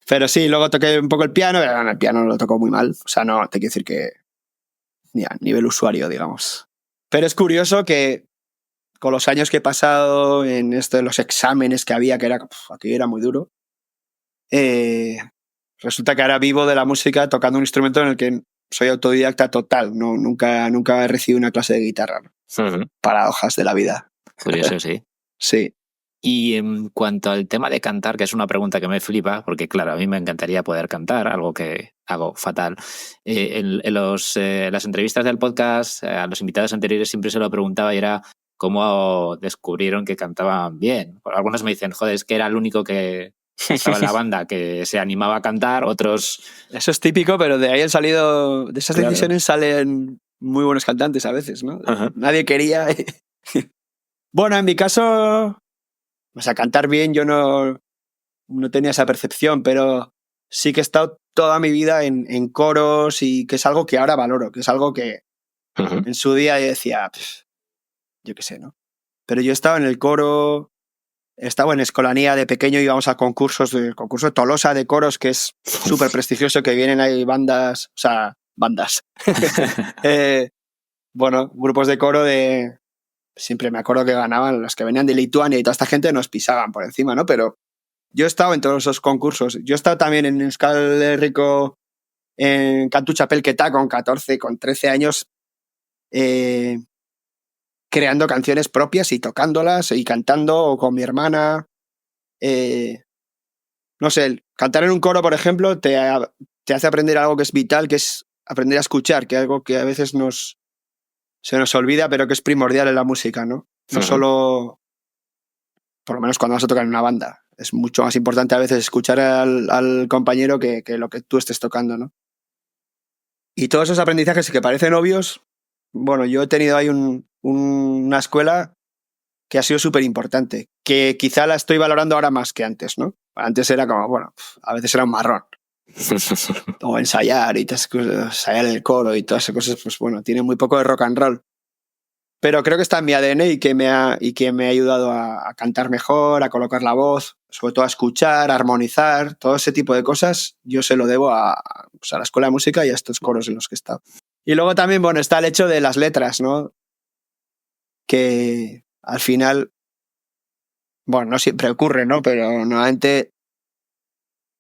Pero sí, luego toqué un poco el piano, pero el piano lo tocó muy mal. O sea, no, te quiero decir que ni a nivel usuario, digamos. Pero es curioso que con los años que he pasado en esto de los exámenes que había, que era, aquí era muy duro, resulta que ahora vivo de la música tocando un instrumento en el que soy autodidacta total. No, nunca he recibido una clase de guitarra. ¿No? Paradojas de la vida. Curioso, sí. Sí. Y en cuanto al tema de cantar, que es una pregunta que me flipa, porque claro, a mí me encantaría poder cantar, algo que hago fatal. En las entrevistas del podcast, a los invitados anteriores siempre se lo preguntaba y era cómo descubrieron que cantaban bien. Algunos me dicen, joder, es que era el único que estaba en la banda que se animaba a cantar, otros... Eso es típico, pero de ahí han salido, de esas decisiones salen muy buenos cantantes a veces, ¿no? Nadie quería. Bueno, en mi caso, o sea, cantar bien yo no tenía esa percepción, pero sí que he estado toda mi vida en coros y que es algo que ahora valoro, que es algo que en su día yo decía, yo qué sé, ¿no? Pero yo estaba en el coro, estaba en escolanía de pequeño, íbamos a concurso de Tolosa de coros, que es súper prestigioso, que vienen ahí bandas, o sea, bandas. Bueno, grupos de coro de... Siempre me acuerdo que ganaban los que venían de Lituania y toda esta gente nos pisaban por encima, ¿no? Pero yo he estado en todos esos concursos. Yo he estado también en Euskal Herriko, en Cantu Txapelketa con 14, con 13 años, creando canciones propias y tocándolas y cantando con mi hermana. No sé, cantar en un coro, por ejemplo, te hace aprender algo que es vital, que es aprender a escuchar, que es algo que a veces se nos olvida, pero que es primordial en la música, ¿no? No solo, por lo menos cuando vas a tocar en una banda. Es mucho más importante a veces escuchar al compañero que lo que tú estés tocando, ¿no? Y todos esos aprendizajes que parecen obvios, bueno, yo he tenido ahí una escuela que ha sido súper importante, que quizá la estoy valorando ahora más que antes, ¿no? Antes era como, bueno, a veces era un marrón. O ensayar y todas cosas, ensayar el coro y todas esas cosas, pues bueno, tiene muy poco de rock and roll. Pero creo que está en mi ADN y que me ha ayudado a cantar mejor, a colocar la voz, sobre todo a escuchar, a armonizar, todo ese tipo de cosas, yo se lo debo a la escuela de música y a estos coros en los que he estado. Y luego también, bueno, está el hecho de las letras, ¿no? Que al final, bueno, no siempre ocurre, ¿no? Pero normalmente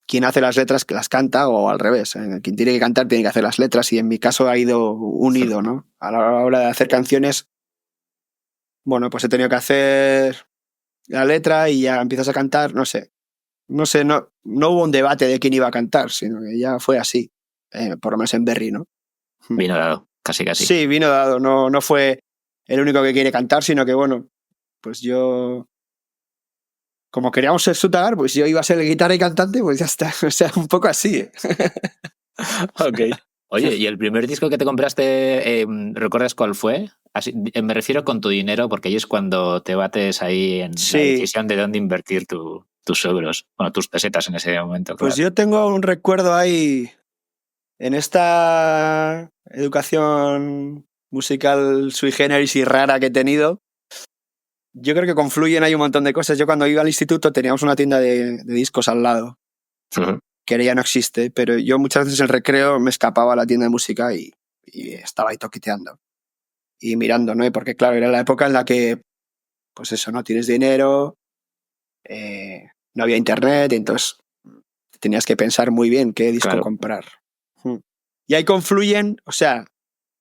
quien hace las letras que las canta o al revés. Quien tiene que cantar tiene que hacer las letras y en mi caso ha ido unido, ¿no? A la hora de hacer canciones, bueno, pues he tenido que hacer la letra y ya empiezas a cantar, no sé, no hubo un debate de quién iba a cantar, sino que ya fue así, por lo menos en Berry, ¿no? Vino dado, casi. Sí, vino dado, no fue el único que quiere cantar, sino que bueno, pues yo, como queríamos ser Sutagar, pues yo iba a ser el guitarra y cantante, pues ya está, o sea, un poco así. Ok. Oye, ¿y el primer disco que te compraste, recuerdas cuál fue? Así, me refiero con tu dinero, porque ahí es cuando te bates ahí en la decisión de dónde invertir tus euros, bueno, tus pesetas en ese momento. Pues yo tengo un recuerdo ahí, en esta educación musical sui generis y rara que he tenido. Yo creo que confluyen ahí un montón de cosas. Yo cuando iba al instituto teníamos una tienda de discos al lado, que ahora ya no existe, pero yo muchas veces en el recreo me escapaba a la tienda de música y estaba ahí toqueteando y mirando, ¿no? Porque claro, era la época en la que, pues eso, no tienes dinero, no había internet, y entonces tenías que pensar muy bien qué disco comprar. Y ahí confluyen, o sea,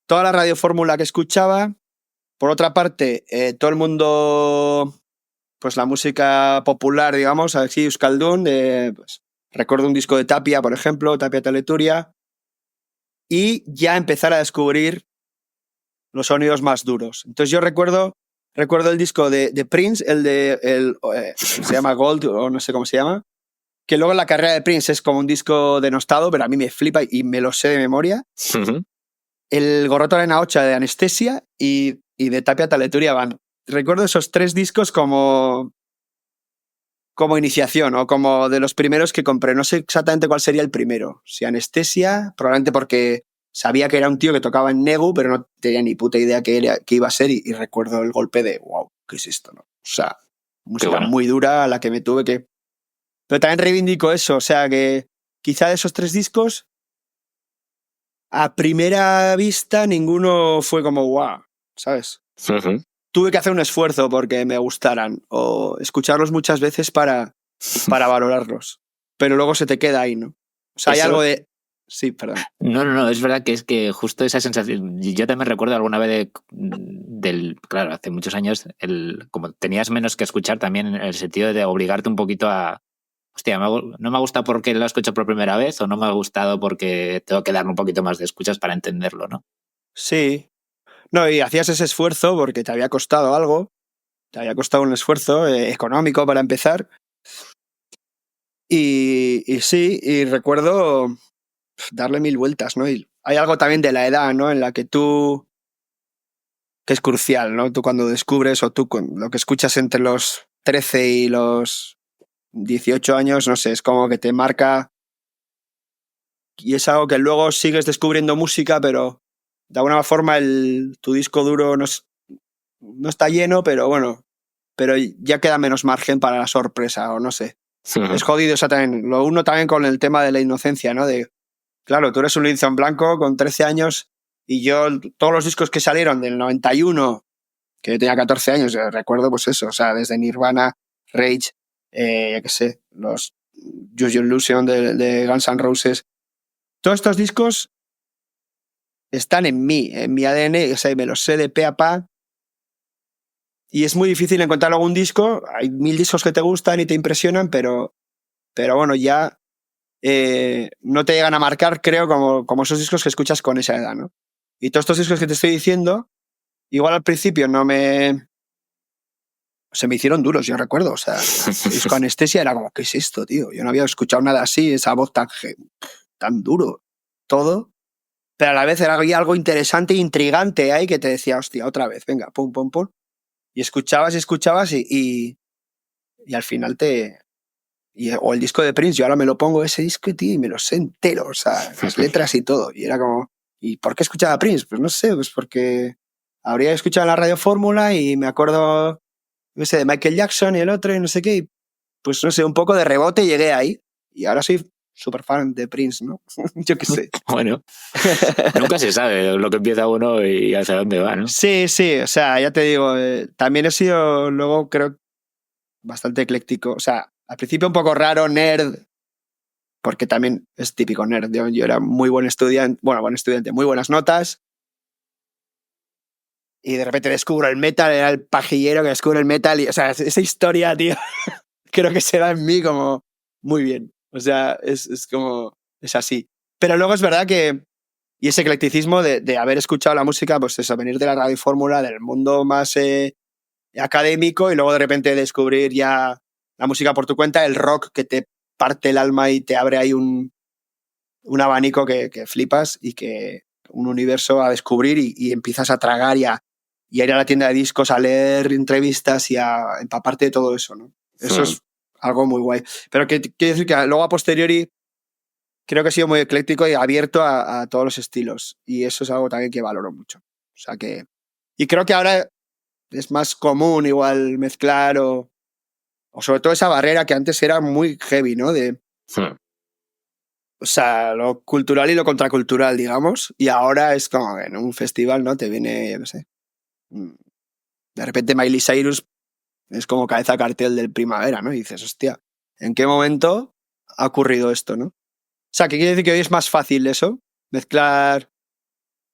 toda la radiofórmula que escuchaba. Por otra parte, todo el mundo, pues la música popular, digamos, así euskaldun, pues, recuerdo un disco de Tapia, por ejemplo, Tapia Teleturia, y ya empezar a descubrir los sonidos más duros. Entonces yo recuerdo el disco de Prince, se llama Gold, o no sé cómo se llama, que luego la carrera de Prince es como un disco denostado, pero a mí me flipa y me lo sé de memoria. El Gorroto Arena 8 de Anestesia y de Tapia Taleturia Van. Recuerdo esos 3 discos como iniciación o como de los primeros que compré. No sé exactamente cuál sería el primero. Si Anestesia, probablemente porque sabía que era un tío que tocaba en Negu, pero no tenía ni puta idea qué iba a ser y recuerdo el golpe de wow, ¿qué es esto? ¿No? O sea, música muy dura a la que me tuve que... Pero también reivindico eso, o sea que quizá de esos 3 discos a primera vista ninguno fue como wow, ¿sabes? Tuve que hacer un esfuerzo porque me gustaran o escucharlos muchas veces para valorarlos. Pero luego se te queda ahí, ¿no? O sea, hay algo de... Sí, perdón. No, es verdad que es que justo esa sensación... Yo también recuerdo alguna vez claro, hace muchos años, como tenías menos que escuchar también en el sentido de obligarte un poquito a... Hostia, no me ha gustado porque lo escucho por primera vez o no me ha gustado porque tengo que darle un poquito más de escuchas para entenderlo, ¿no? Sí. No, y hacías ese esfuerzo porque te había costado algo, te había costado un esfuerzo económico para empezar. Y sí, y recuerdo darle 1000 vueltas, ¿no? Y hay algo también de la edad, ¿no? En la que tú... que es crucial, ¿no? Tú cuando descubres o tú con lo que escuchas entre los 13 y los 18 años, no sé, es como que te marca y es algo que luego sigues descubriendo música, pero de alguna forma tu disco duro no está lleno, pero bueno, pero ya queda menos margen para la sorpresa, o no sé. Es jodido eso también. Lo uno también con el tema de la inocencia, ¿no? De, claro, tú eres un lienzo en blanco con 13 años y yo, todos los discos que salieron del 91, que yo tenía 14 años, recuerdo pues eso, o sea, desde Nirvana, Rage, ya qué sé, los Use Your Illusion de Guns N' Roses, todos estos discos están en mi ADN, o sea, me los sé de pe a pa. Y es muy difícil encontrar algún disco. Hay 1000 discos que te gustan y te impresionan, pero bueno, ya no te llegan a marcar, creo, como esos discos que escuchas con esa edad, ¿no? Y todos estos discos que te estoy diciendo, igual al principio se me hicieron duros, yo recuerdo. O sea, el disco Anestesia era como, ¿qué es esto, tío? Yo no había escuchado nada así, esa voz tan duro, todo. Pero a la vez había algo interesante e intrigante ahí que te decía, hostia, otra vez, venga, pum, pum, pum. Y escuchabas y al final o el disco de Prince, yo ahora me lo pongo ese disco, tío, y me lo sé entero, o sea, las letras y todo. Y era como, ¿y por qué escuchaba Prince? Pues no sé, pues porque habría escuchado la Radio Fórmula y me acuerdo, no sé, de Michael Jackson y el otro y no sé qué, y pues no sé, un poco de rebote llegué ahí. Y ahora soy súper fan de Prince, ¿no? Yo qué sé. Bueno, nunca se sabe lo que empieza uno y hacia dónde va, ¿no? Sí, o sea, ya te digo, también he sido luego, creo, bastante ecléctico. O sea, al principio un poco raro, nerd, porque también es típico nerd. Yo era muy buen estudiante, muy buenas notas. Y de repente descubro el metal, era el pajillero que descubre el metal. Y, o sea, esa historia, tío, creo que se da en mí como muy bien. O sea, es como, es así. Pero luego es verdad que, y ese eclecticismo de haber escuchado la música, pues eso, venir de la Radio Fórmula, del mundo más académico, y luego de repente descubrir ya la música por tu cuenta, el rock que te parte el alma y te abre ahí un abanico que flipas y que un universo a descubrir y empiezas a tragar y a ir a la tienda de discos, a leer entrevistas y a empaparte de todo eso, ¿no? Eso es algo muy guay. Pero quiero decir que luego a posteriori creo que he sido muy ecléctico y abierto a todos los estilos. Y eso es algo también que valoro mucho. O sea que... Y creo que ahora es más común igual mezclar o sobre todo esa barrera que antes era muy heavy, ¿no? O sea, lo cultural y lo contracultural, digamos. Y ahora es como que en un festival, ¿no? Te viene, yo no sé. De repente Miley Cyrus es como cabeza cartel del primavera, ¿no? Y dices, hostia, ¿en qué momento ha ocurrido esto, no? O sea, ¿qué quiere decir que hoy es más fácil eso? Mezclar,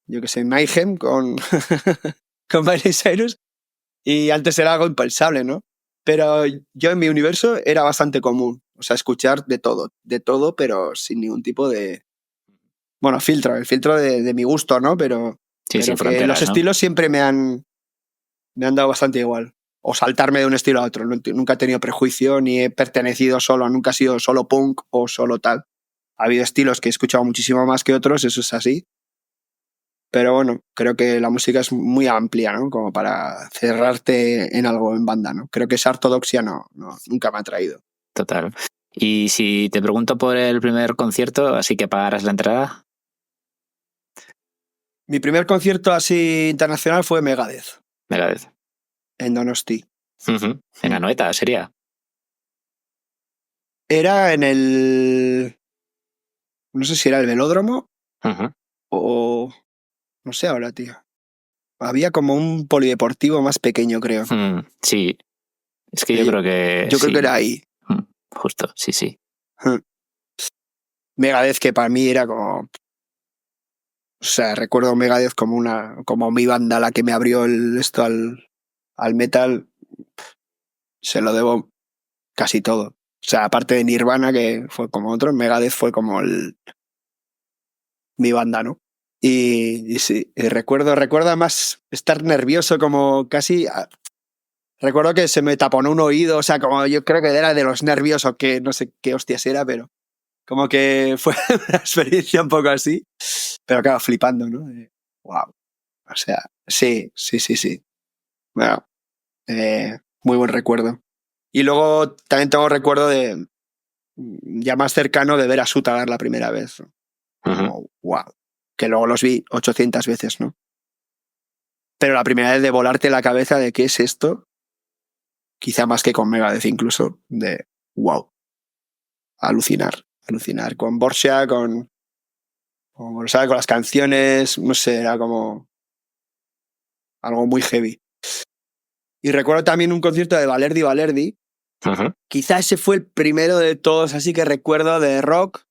yo qué sé, Mayhem con, con Miley Cyrus. Y antes era algo impensable, ¿no? Pero yo en mi universo era bastante común. O sea, escuchar de todo, pero sin ningún tipo de... Bueno, el filtro de mi gusto, ¿no? Pero, Sí, sin que fronteras, los ¿no? estilos siempre me han dado bastante igual. o saltarme de un estilo a otro. Nunca he tenido prejuicio ni he pertenecido solo, nunca he sido solo punk o solo tal. Ha habido estilos que he escuchado muchísimo más que otros, eso es así. Pero bueno, creo que la música es muy amplia, ¿no? Como para cerrarte en algo en banda, ¿no? Creo que esa ortodoxia nunca me ha traído. Total. Y si te pregunto por el primer concierto, así que pagarás la entrada. Mi primer concierto así internacional fue Megadeth. Megadeth. En Donosti. Uh-huh. En Anoeta, sería. Era en el... No sé si era el Velódromo uh-huh. o... No sé ahora, tío. Había como un polideportivo más pequeño, creo. Sí. Es que yo creo que... Yo creo que era ahí. Justo, sí. Megadeth, que para mí era como... O sea, recuerdo Megadeth como mi banda, la que me abrió esto al metal. Se lo debo casi todo. O sea, aparte de Nirvana, que fue como otro, Megadeth fue como mi banda, ¿no? Y sí, recuerdo además estar nervioso, como casi... Recuerdo que se me taponó un oído, o sea, como yo creo que era de los nervios o que no sé qué hostias era, pero como que fue una experiencia un poco así. Pero claro, flipando, ¿no? Wow. O sea, sí. Bueno, muy buen recuerdo. Y luego también tengo recuerdo de ya más cercano de ver a Sutagar la primera vez. ¿No? Como, wow. Que luego los vi 800 veces, ¿no? Pero la primera vez de volarte la cabeza de qué es esto, quizá más que con Megadeth incluso, de wow. Alucinar con Borgia, con las canciones, no sé, era como algo muy heavy. Y recuerdo también un concierto de Valerdi. Uh-huh. Quizá ese fue el primero de todos, así que recuerdo de rock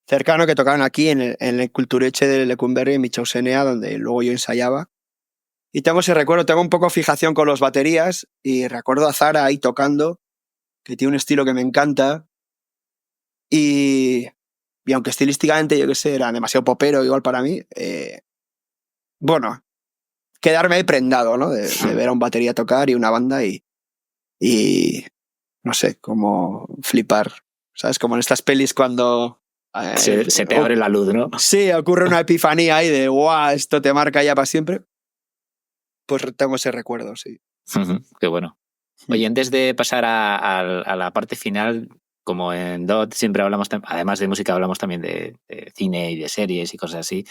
cercano que tocaban aquí en el Cultureche de Lecumberri, en Michausenea, donde luego yo ensayaba. Y tengo ese recuerdo, tengo un poco fijación con los baterías y recuerdo a Zara ahí tocando, que tiene un estilo que me encanta. Y aunque estilísticamente, yo qué sé, era demasiado popero igual para mí, bueno, quedarme prendado, ¿no? De ver a un batería tocar y una banda y no sé, como flipar, ¿sabes? Como en estas pelis cuando... se te abre la luz, ¿no? Sí, ocurre una epifanía ahí de ¡guau! Esto te marca ya para siempre. Pues tengo ese recuerdo, sí. Qué bueno. Oye, antes de pasar a la parte final, como en DOT siempre hablamos, además de música, hablamos también de cine y de series y cosas así.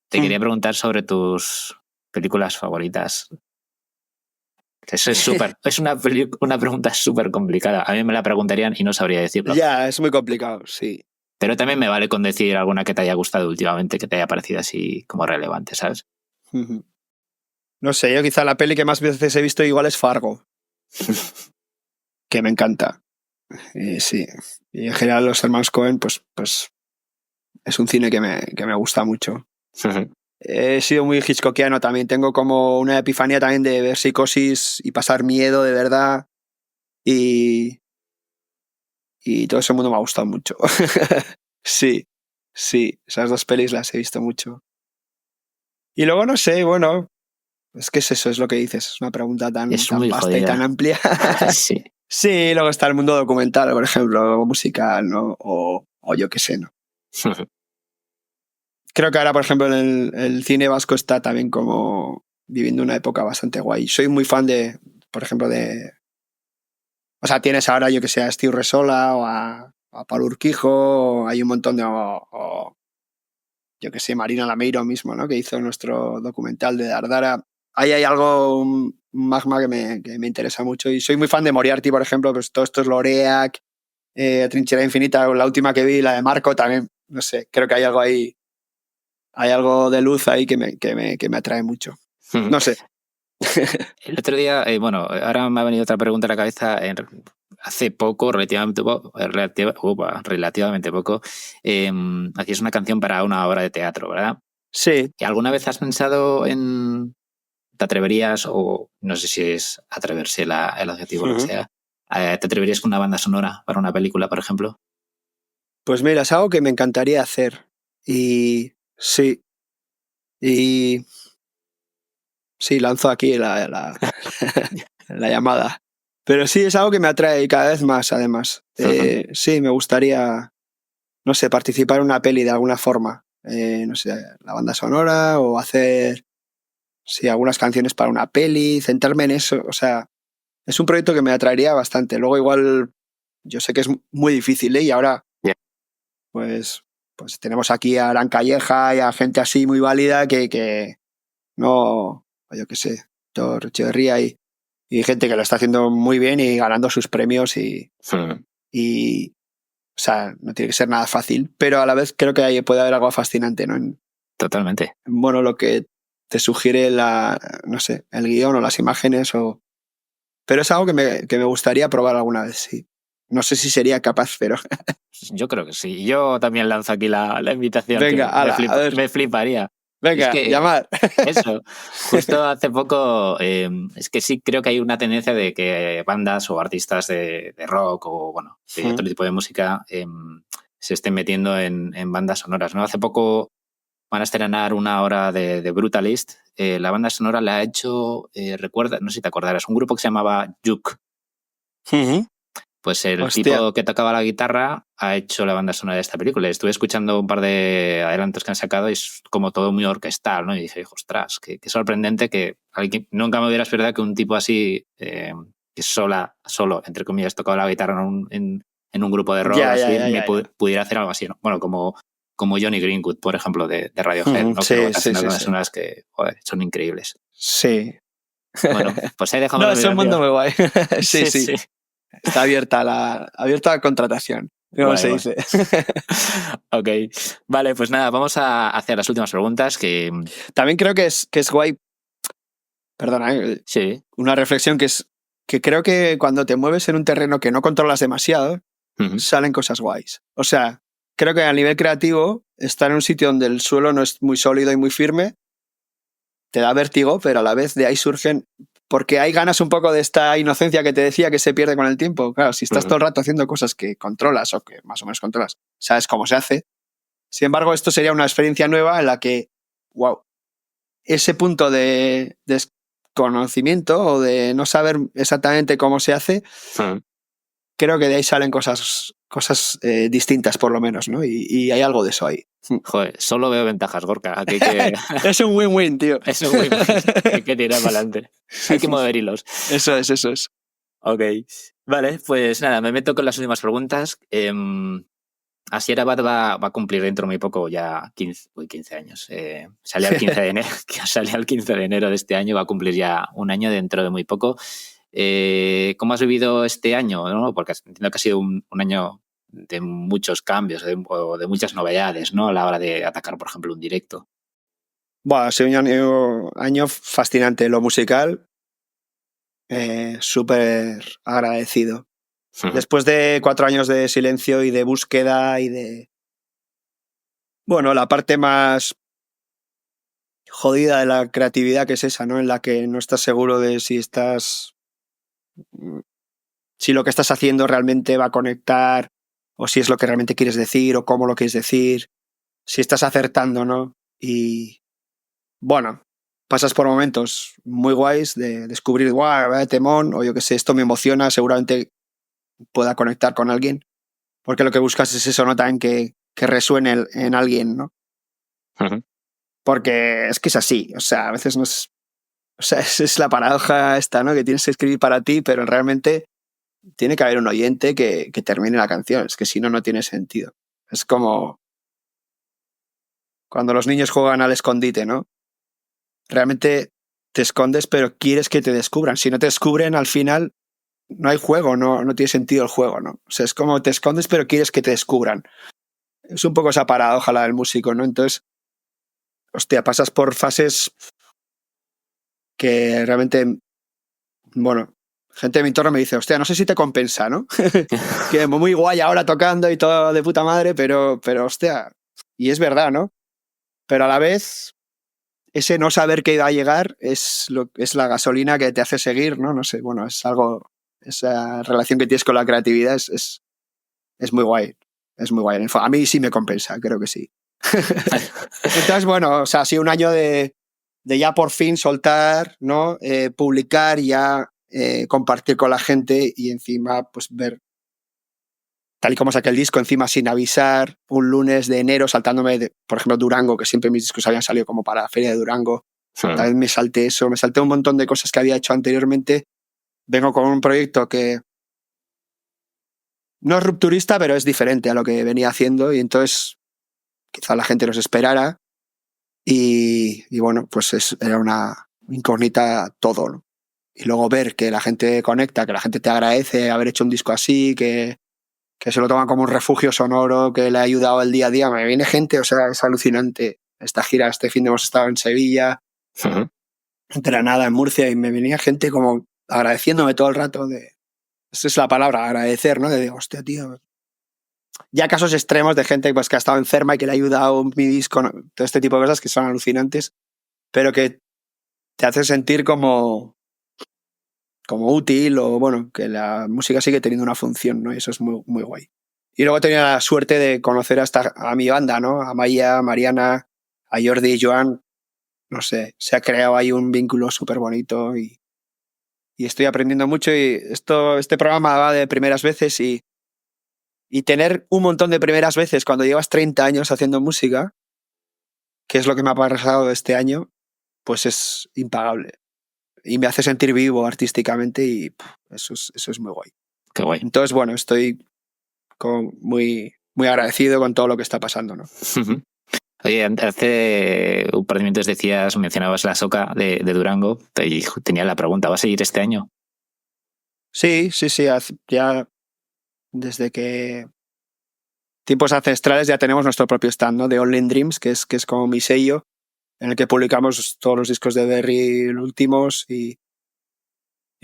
Te quería preguntar sobre tus películas favoritas. Eso es es una pregunta súper complicada. A mí me la preguntarían y no sabría decirlo. Ya, es muy complicado, sí. Pero también me vale con decir alguna que te haya gustado últimamente, que te haya parecido así como relevante, ¿sabes? No sé, yo quizá la peli que más veces he visto igual es Fargo. Que me encanta. Sí. Y en general los hermanos Coen, pues es un cine que me gusta mucho. He sido muy hitchcockiano también. Tengo como una epifanía también de ver Psicosis y pasar miedo de verdad. Y todo ese mundo me ha gustado mucho. Sí. Esas dos pelis las he visto mucho. Y luego no sé, bueno, es que eso es lo que dices. Es una pregunta tan vasta jodida y tan amplia. Sí. Sí, luego está el mundo documental, por ejemplo, musical, ¿no? O yo qué sé, ¿no? Creo que ahora, por ejemplo, el cine vasco está también como viviendo una época bastante guay. Soy muy fan de, por ejemplo, o sea, tienes ahora, yo que sé, a Steve Resola o a Pablo Urquijo, o hay un montón de... yo que sé, Marina Lameiro mismo, ¿no? Que hizo nuestro documental de Dardara. Ahí hay algo, un magma que me interesa mucho. Y soy muy fan de Moriarty, por ejemplo, pues todo esto es Loreac, Trinchera Infinita, la última que vi, la de Marco, también, no sé, creo que hay algo ahí. Hay algo de luz ahí que me atrae mucho. No sé. El otro día, bueno, ahora me ha venido otra pregunta a la cabeza. Hace poco, relativamente poco, hacías una canción para una obra de teatro, ¿verdad? Sí. ¿Y alguna vez has pensado en... ¿Te atreverías, o no sé si es atreverse el adjetivo, lo que sea, te atreverías con una banda sonora para una película, por ejemplo? Pues mira, es algo que me encantaría hacer. Y sí. Y sí, lanzo aquí la llamada. Pero sí, es algo que me atrae cada vez más, además. Sí, me gustaría, no sé, participar en una peli de alguna forma. No sé, la banda sonora o hacer, sí, algunas canciones para una peli, centrarme en eso. O sea, es un proyecto que me atraería bastante. Luego igual, yo sé que es muy difícil, ¿eh? Y ahora, pues tenemos aquí a Aran Calleja y a gente así muy válida que no, yo qué sé, Thor Echeverría y gente que lo está haciendo muy bien y ganando sus premios y, o sea, no tiene que ser nada fácil, pero a la vez creo que ahí puede haber algo fascinante, ¿no? Totalmente. Bueno, lo que te sugiere no sé, el guión o las imágenes pero es algo que me gustaría probar alguna vez, sí. No sé si sería capaz, pero... Yo creo que sí. Yo también lanzo aquí la invitación. Venga, Que a ver. me fliparía. Venga, Es que llamar. eso, justo hace poco, es que sí creo que hay una tendencia de que bandas o artistas de rock o bueno, de otro tipo de música se estén metiendo en bandas sonoras, ¿no? Hace poco van a estrenar una hora de Brutalist. La banda sonora la ha hecho, recuerda, no sé si te acordarás, un grupo que se llamaba Juke. Pues el tipo que tocaba la guitarra ha hecho la banda sonora de esta película. Estuve escuchando un par de adelantos que han sacado y es como todo muy orquestal, ¿no? Y dije, ostras, qué sorprendente que nunca me hubiera esperado que un tipo así, que solo, entre comillas, tocaba la guitarra en un grupo de rock pudiera hacer algo así, ¿no? Bueno, como Johnny Greenwood, por ejemplo, de Radiohead, ¿no? Que luego haciendo bandas sonoras que, joder, son increíbles. Sí. Bueno, pues ahí dejamos la es un mundo muy guay. sí. Está abierta la contratación. ¿Cómo se dice? Ok. Vale, pues nada, vamos a hacer las últimas preguntas. También creo que es guay. Perdona, sí. Una reflexión que creo que cuando te mueves en un terreno que no controlas demasiado, salen cosas guays. O sea, creo que a nivel creativo, estar en un sitio donde el suelo no es muy sólido y muy firme, te da vértigo, pero a la vez de ahí surgen... Porque ahí ganas un poco de esta inocencia que te decía que se pierde con el tiempo. Claro, si estás todo el rato haciendo cosas que controlas o que más o menos controlas, sabes cómo se hace. Sin embargo, esto sería una experiencia nueva en la que, wow, ese punto de desconocimiento o de no saber exactamente cómo se hace, creo que de ahí salen cosas distintas, por lo menos, ¿no? Y hay algo de eso ahí. Joder, solo veo ventajas, Gorka. Es un win-win, tío. Es un win-win. Hay que tirar para adelante. Hay que mover hilos. Eso es. Ok. Vale, pues nada, me meto con las últimas preguntas. Asier Abad va a cumplir dentro muy poco ya 15 años. Sale al 15 de enero, sale al 15 de enero de este año, va a cumplir ya un año dentro de muy poco. ¿Cómo has vivido este año? ¿No? Porque entiendo que ha sido un año de muchos cambios, de muchas novedades, ¿no? A la hora de atacar, por ejemplo, un directo. Bueno, ha sido un año fascinante. Lo musical, súper agradecido. Después de 4 años de silencio y de búsqueda y de... Bueno, la parte más jodida de la creatividad que es esa, ¿no? En la que no estás seguro de si lo que estás haciendo realmente va a conectar o si es lo que realmente quieres decir o cómo lo quieres decir, si estás acertando, ¿no? Y bueno, pasas por momentos muy guays de descubrir, guau, vaya temón, o yo qué sé, esto me emociona, seguramente pueda conectar con alguien, porque lo que buscas es eso, ¿no? También que resuene en alguien, ¿no? Porque es que es así, o sea, a veces no es... O sea, es la paradoja esta, ¿no? Que tienes que escribir para ti, pero realmente tiene que haber un oyente que termine la canción, es que si no, no tiene sentido. Es como cuando los niños juegan al escondite, ¿no? Realmente te escondes, pero quieres que te descubran. Si no te descubren, al final no hay juego, no tiene sentido el juego, ¿no? O sea, es como te escondes, pero quieres que te descubran. Es un poco esa paradoja la del músico, ¿no? Entonces, hostia, pasas por fases que realmente, bueno, gente de mi entorno me dice, hostia, no sé si te compensa, ¿no? Que muy guay ahora tocando y todo de puta madre, pero hostia, y es verdad, ¿no? Pero a la vez, ese no saber qué va a llegar es la gasolina que te hace seguir, ¿no? No sé, bueno, es algo, esa relación que tienes con la creatividad es muy guay. Es muy guay. A mí sí me compensa, creo que sí. Entonces, bueno, o sea, ha sido un año de ya por fin soltar, ¿no? Publicar y ya compartir con la gente y encima pues ver, tal y como saqué el disco, encima sin avisar, un lunes de enero saltándome, por ejemplo, Durango, que siempre mis discos habían salido como para la feria de Durango. Tal vez me salté eso, me salté un montón de cosas que había hecho anteriormente. Vengo con un proyecto que no es rupturista, pero es diferente a lo que venía haciendo y entonces quizá la gente nos esperara y bueno, pues era una incógnita todo, ¿no? Y luego ver que la gente conecta, que la gente te agradece haber hecho un disco así, que se lo toma como un refugio sonoro, que le ha ayudado el día a día. Me viene gente, o sea, es alucinante. Esta gira, este fin de hemos estado en Sevilla, en Granada, en Murcia, y me venía gente como agradeciéndome todo el rato esa es la palabra, agradecer, ¿no? De, hostia, tío. Ya casos extremos de gente pues, que ha estado enferma y que le ha ayudado mi disco, ¿no? Todo este tipo de cosas que son alucinantes, pero que te hace sentir como útil o, bueno, que la música sigue teniendo una función, ¿no? Y eso es muy, muy guay. Y luego he tenido la suerte de conocer a mi banda, ¿no? A Maya, a Mariana, a Jordi y Joan. No sé, se ha creado ahí un vínculo súper bonito y estoy aprendiendo mucho y este programa va de primeras veces y tener un montón de primeras veces cuando llevas 30 años haciendo música, que es lo que me ha pasado este año, pues es impagable. Y me hace sentir vivo artísticamente y eso es muy guay. Qué guay. Entonces, bueno, estoy muy, muy agradecido con todo lo que está pasando, ¿no? Oye, hace un par de minutos mencionabas la Soca de Durango y tenía la pregunta, ¿vas a ir este año? Sí, ya desde que tiempos ancestrales ya tenemos nuestro propio stand, ¿no? De Only in Dreams, que es como mi sello, en el que publicamos todos los discos de Berry últimos y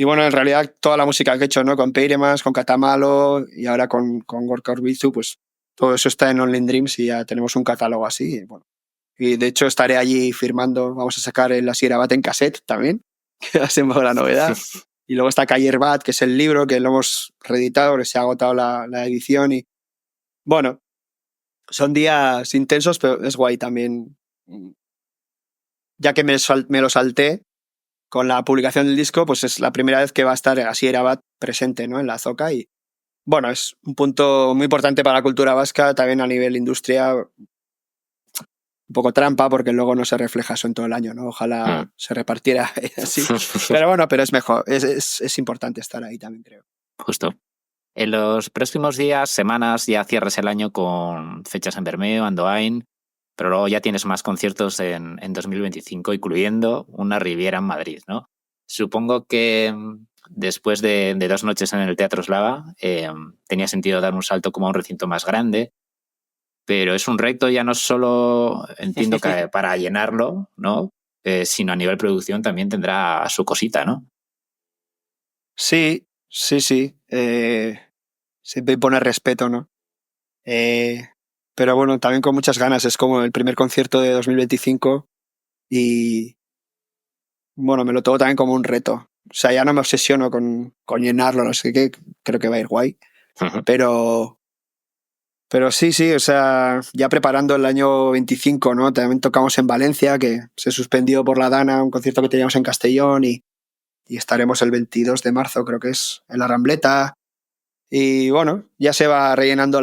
bueno, en realidad toda la música que he hecho, ¿no? Con Peiremas, con Catamalo y ahora con Gorka Urbizu, pues todo eso está en Only in Dreams y ya tenemos un catálogo así. Y, bueno, y de hecho estaré allí firmando, vamos a sacar el Asier Abad en cassette también, que va a ser la novedad. Y luego está Cayer Bat, que es el libro que lo hemos reeditado, que se ha agotado la edición. Y bueno, son días intensos, pero es guay también. Ya que me lo salté con la publicación del disco, pues es la primera vez que va a estar Asier Abad presente, ¿no? En la Zoca y bueno, es un punto muy importante para la cultura vasca, también a nivel industria, un poco trampa porque luego no se refleja eso en todo el año, ¿no? Ojalá se repartiera así. Pero bueno, pero es mejor, es importante estar ahí también, creo. Justo. En los próximos días, semanas, ya cierras el año con fechas en Bermeo, Andoain, pero luego ya tienes más conciertos en 2025, incluyendo una Riviera en Madrid, ¿no? Supongo que después de 2 noches en el Teatro Slava tenía sentido dar un salto como a un recinto más grande, pero es un reto ya no solo, entiendo que para llenarlo, ¿no? Sino a nivel producción también tendrá su cosita, ¿no? Sí. Siempre pone respeto, ¿no? Pero bueno, también con muchas ganas. Es como el primer concierto de 2025 y bueno, me lo tomo también como un reto. O sea, ya no me obsesiono con llenarlo, no sé qué, creo que va a ir guay. Pero sí, o sea, ya preparando el año 25, ¿no? También tocamos en Valencia, que se suspendió por la Dana, un concierto que teníamos en Castellón y estaremos el 22 de marzo, creo que es, en la Rambleta. Y bueno, ya se va rellenando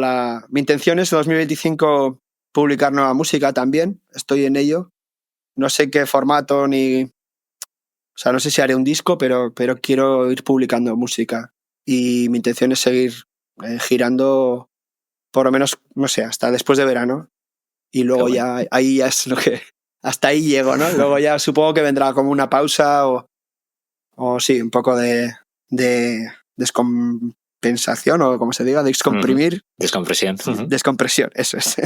Mi intención es en 2025 publicar nueva música también, estoy en ello. No sé qué formato ni... O sea, no sé si haré un disco, pero quiero ir publicando música. Y mi intención es seguir girando por lo menos, no sé, hasta después de verano. Y luego ya, ahí ya es lo que... Hasta ahí llego, ¿no? Luego ya supongo que vendrá como una pausa o sí, un poco de descompensación o como se diga, descomprimir. Descompresión. Descompresión, eso es.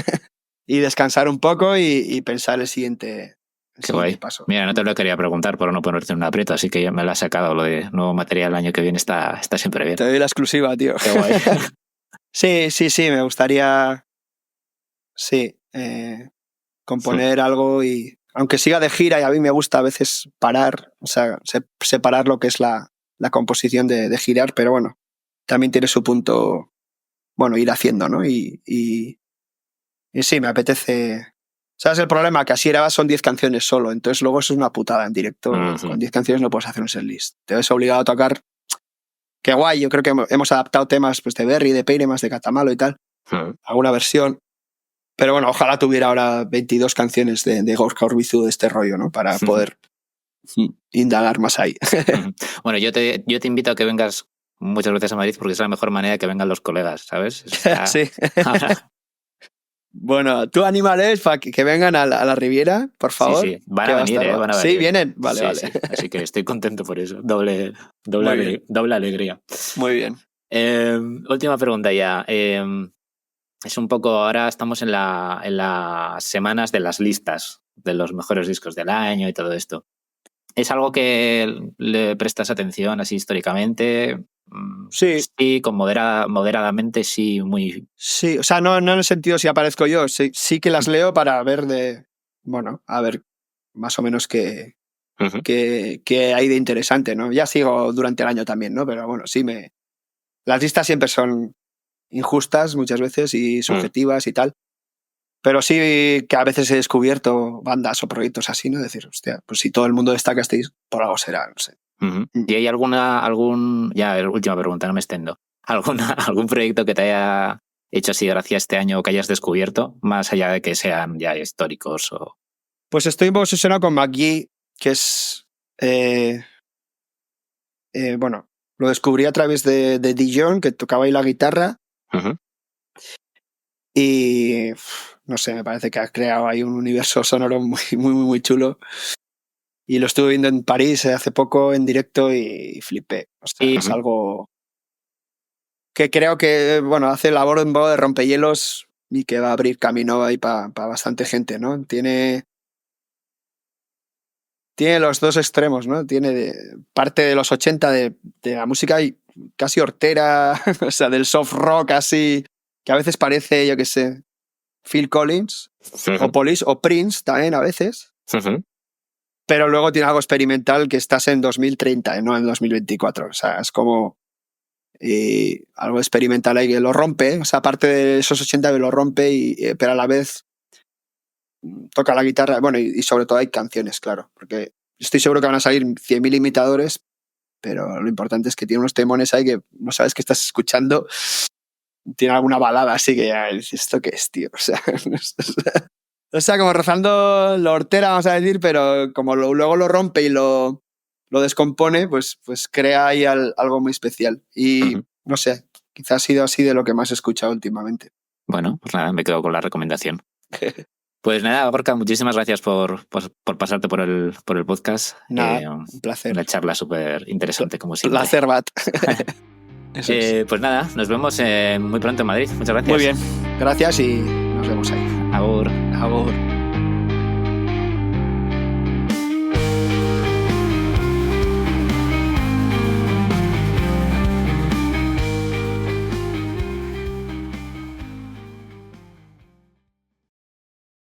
Y descansar un poco y pensar el siguiente paso. Mira, no te lo quería preguntar por no ponerte en un aprieto, así que ya me lo has sacado. Lo de nuevo material el año que viene está siempre bien. Te doy la exclusiva, tío. Qué guay. Sí, me gustaría componer algo y aunque siga de gira y a mí me gusta a veces parar, o sea, separar lo que es la composición de girar, pero bueno, también tiene su punto, bueno, ir haciendo, ¿no? Y sí, me apetece ¿Sabes el problema? Que así era, son 10 canciones solo, entonces luego eso es una putada en directo. Con 10 canciones no puedes hacer un setlist. Te ves obligado a tocar. Qué guay, yo creo que hemos adaptado temas pues, de Berry, de Peinemas, de Catamalo y tal. Alguna versión. Pero bueno, ojalá tuviera ahora 22 canciones de Gorka Urbizu de este rollo, ¿no? Para poder indagar más ahí. Bueno, yo te invito a que vengas muchas veces a Madrid porque es la mejor manera de que vengan los colegas, ¿sabes? Sí. Bueno, tú anímales para que vengan a la Riviera, por favor. Sí, van a venir, van a venir. Sí, vienen. Vale, sí, vale. Sí. Así que estoy contento por eso. Doble alegría. Muy bien. Última pregunta ya. Es un poco, ahora estamos en las semanas de las listas de los mejores discos del año y todo esto. ¿Es algo que le prestas atención así históricamente? Sí, con moderadamente, sí, muy... Sí, o sea, no en el sentido si aparezco yo, sí que las leo para ver a ver más o menos qué hay de interesante, ¿no? Ya sigo durante el año también, ¿no? Pero bueno, las listas siempre son injustas muchas veces y subjetivas y tal. Pero sí que a veces he descubierto bandas o proyectos así, ¿no? Decir, hostia, pues si todo el mundo destaca este disco, por algo será, no sé. ¿Y hay ya, última pregunta, no me extendo. ¿Algún proyecto que te haya hecho así gracia este año o que hayas descubierto, más allá de que sean ya históricos? Pues estoy obsesionado con McGee, que es... bueno, lo descubrí a través de Dijon, que tocaba ahí la guitarra. Y no sé, me parece que ha creado ahí un universo sonoro muy, muy, muy, muy chulo. Y lo estuve viendo en París hace poco en directo y flipé. O sea, es algo que creo que, bueno, hace labor en modo de rompehielos y que va a abrir camino ahí para bastante gente, ¿no? Tiene los dos extremos, ¿no? Tiene parte de los 80 de la música y casi hortera, o sea, del soft rock así, que a veces parece, yo qué sé, Phil Collins o Police o Prince también a veces. Pero luego tiene algo experimental que estás en 2030, no en 2024. O sea, es como algo experimental ahí que lo rompe. O sea, aparte de esos 80 que lo rompe, pero a la vez toca la guitarra. Bueno, y sobre todo hay canciones, claro. Porque estoy seguro que van a salir 100.000 imitadores, pero lo importante es que tiene unos temones ahí que no sabes que estás escuchando. Tiene alguna balada así que ya dices, ¿esto qué es, tío? O sea, como rozando lo hortera, vamos a decir, pero como luego lo rompe y lo descompone, pues crea ahí algo muy especial. Y no sé, quizás ha sido así de lo que más he escuchado últimamente. Bueno, pues nada, me quedo con la recomendación. Pues nada, Gorka, muchísimas gracias por pasarte por el podcast. Nada, un placer. Una charla súper interesante, como siempre. Placer, Bat. Pues nada, nos vemos muy pronto en Madrid. Muchas gracias. Muy bien, gracias y nos vemos ahí. Agur. Agur.